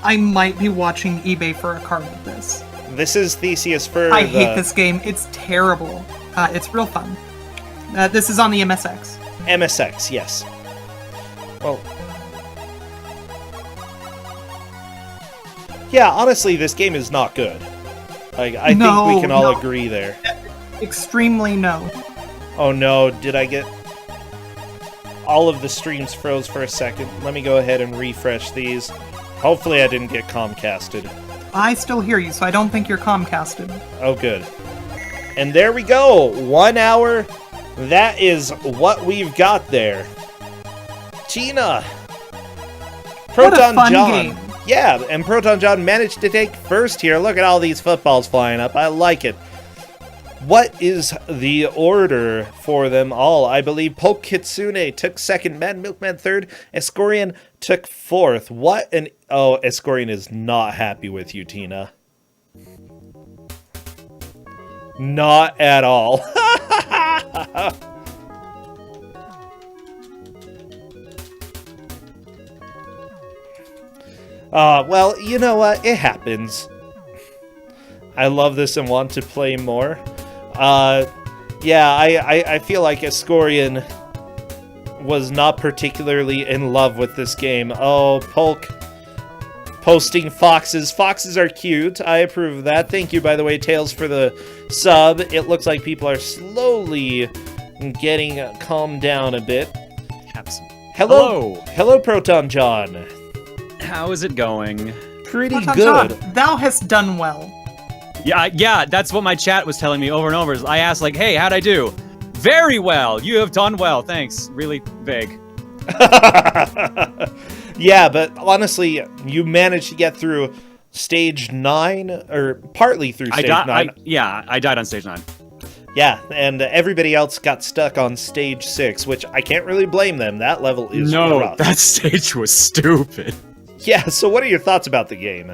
I might be watching eBay for a card of this. This is Theseus for I hate this game. It's terrible. It's real fun. This is on the MSX. MSX, yes. Well... Yeah, honestly, this game is not good. Like, I think we can all agree there. Extremely no. Oh no, did I get... All of the streams froze for a second. Let me go ahead and refresh these. Hopefully I didn't get Comcasted. I still hear you, so I don't think you're Comcasted. Oh, good. And there we go! 1 hour. That is what we've got there. Tina! Proton what a fun John. Game. Yeah, and Proton John managed to take first here. Look at all these footballs flying up. I like it. What is the order for them all? I believe Polk Kitsune took second, Mad Milkman third, Escorian took fourth. What an... Oh, Escorian is not happy with you, Tina. Not at all. Well, you know what? It happens. I love this and want to play more. Yeah, I feel like Escorian was not particularly in love with this game. Oh, Polk posting foxes. Foxes are cute. I approve of that. Thank you, by the way, Tails, for the sub. It looks like people are slowly getting calmed down a bit. Hello. Hello, Proton John. How is it going? Pretty Proton good. John, thou hast done well. Yeah, that's what my chat was telling me over and over. I asked, like, hey, how'd I do? Very well. You have done well. Thanks. Really vague. Yeah, but honestly, you managed to get through stage 9, or partly through stage 9. I died on stage 9. Yeah, and everybody else got stuck on stage 6, which I can't really blame them. That level is rough. That stage was stupid. Yeah, so what are your thoughts about the game?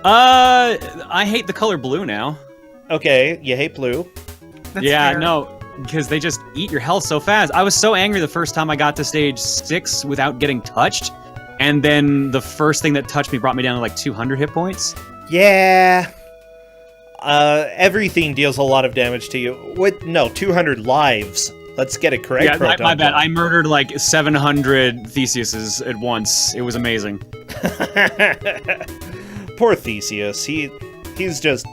I hate the color blue now. Okay, you hate blue. That's yeah, fair. no, because they just eat your health so fast. I was so angry the first time I got to stage 6 without getting touched, and then the first thing that touched me brought me down to like 200 hit points. Yeah. Everything deals a lot of damage to you. No, 200 lives. Let's get it correct, Yeah, Proton my bad. John. I murdered like 700 Theseuses at once. It was amazing. Poor Theseus. He's just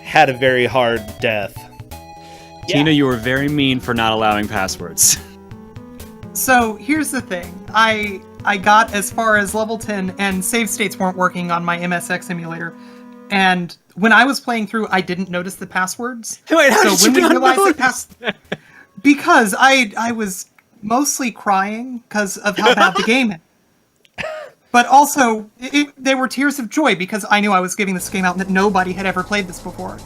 had a very hard death. Tina, you were very mean for not allowing passwords. So here's the thing. I got as far as level 10 and save states weren't working on my MSX emulator. And when I was playing through, I didn't notice the passwords. Wait, how did you not notice? Because I was mostly crying because of how bad the game is. But also, they were tears of joy because I knew I was giving this game out and that nobody had ever played this before.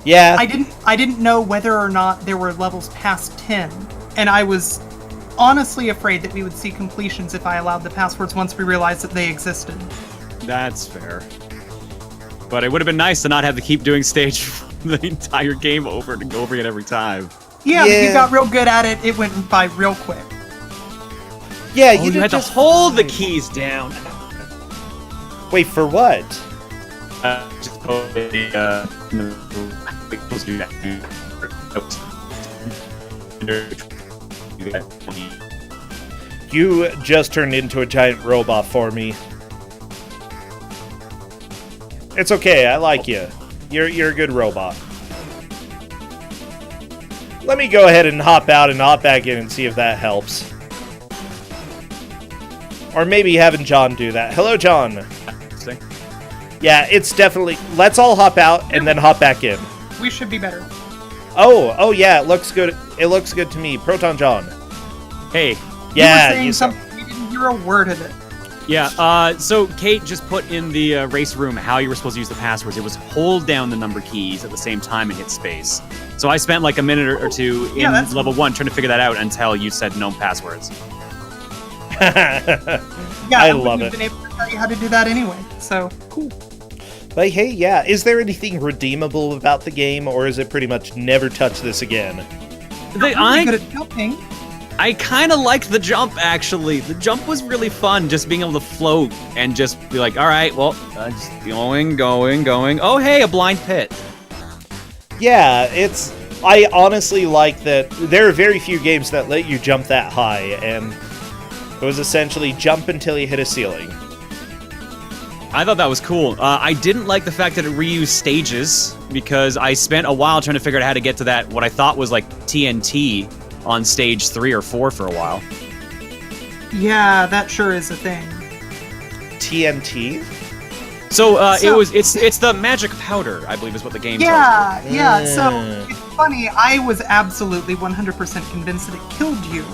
Yeah. I didn't know whether or not there were levels past 10, and I was honestly afraid that we would see completions if I allowed the passwords once we realized that they existed. That's fair. But it would have been nice to not have to keep doing stage the entire game over and over again every time. Yeah, but you got real good at it. It went by real quick. Yeah, You had to hold the keys down. Wait, for what? Just hold the, You just turned into a giant robot for me. It's okay, I like you. You're a good robot. Let me go ahead and hop out and hop back in and see if that helps. Or maybe having John do that. Hello, John. Yeah, it's definitely... Let's all hop out and then hop back in. We should be better. Oh yeah, it looks good. It looks good to me. Proton John. Hey. Yeah, you were saying something. We didn't hear a word of it. Yeah, so Kate just put in the race room how you were supposed to use the passwords. It was hold down the number keys at the same time and hit space. So I spent like a minute or two in level 1 trying to figure that out until you said no passwords. Yeah, I love it. Been able to tell you how to do that anyway. So cool. But hey, yeah, is there anything redeemable about the game, or is it pretty much never touch this again? I'm good at jumping. I kind of liked the jump, actually. The jump was really fun, just being able to float and just be like, all right, well, just going. Oh, hey, a blind pit. Yeah, I honestly like that there are very few games that let you jump that high, and it was essentially jump until you hit a ceiling. I thought that was cool. I didn't like the fact that it reused stages, because I spent a while trying to figure out how to get to that, what I thought was like TNT on stage 3 or 4 for a while. Yeah, that sure is a thing. TNT? So, it's the magic powder, I believe is what the game's Yeah, yeah, so it's funny, I was absolutely 100% convinced that it killed you.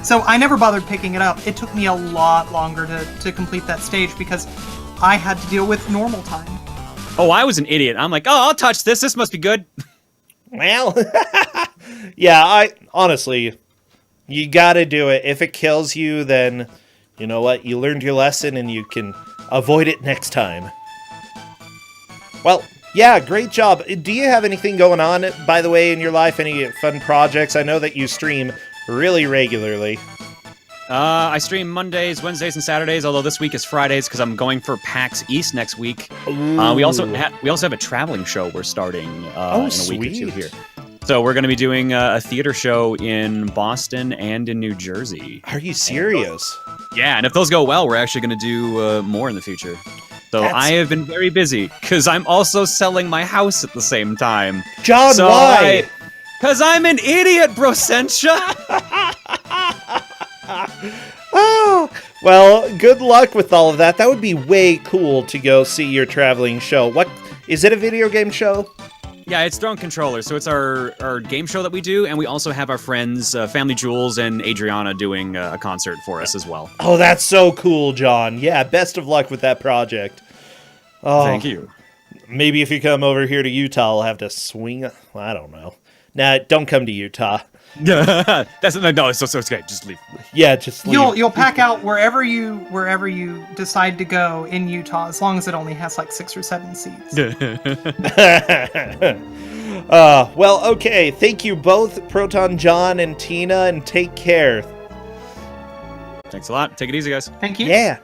So I never bothered picking it up. It took me a lot longer to complete that stage because I had to deal with normal time. Oh, I was an idiot. I'm like, oh, I'll touch this. This must be good. Well, yeah, honestly, you gotta do it. If it kills you, then, you know what, you learned your lesson and you can avoid it next time. Well, yeah, great job. Do you have anything going on, by the way, in your life? Any fun projects? I know that you stream really regularly. I stream Mondays, Wednesdays, and Saturdays, although this week is Fridays because I'm going for PAX East next week. We also have a traveling show we're starting in a week or two here. So we're going to be doing a theater show in Boston and in New Jersey. Are you serious? Yeah, and if those go well, we're actually going to do more in the future. So I have been very busy because I'm also selling my house at the same time. John, why? Because I'm an idiot, Brosentia! Oh, well, good luck with all of that. That would be way cool to go see your traveling show. What is it, a video game show? Yeah, it's Throne Controller, so it's our game show that we do, and we also have our friends, Family Jewels and Adriana doing a concert for us as well. Oh, that's so cool, John. Yeah, best of luck with that project. Oh, thank you. Maybe if you come over here to Utah, I'll have to swing. Well, I don't know. Nah, don't come to Utah. No, it's okay. Just leave. Yeah, just leave. You'll pack out wherever you decide to go in Utah, as long as it only has like 6 or 7 seats. Well, okay. Thank you both, Proton John and Tina, and take care. Thanks a lot. Take it easy, guys. Thank you. Yeah.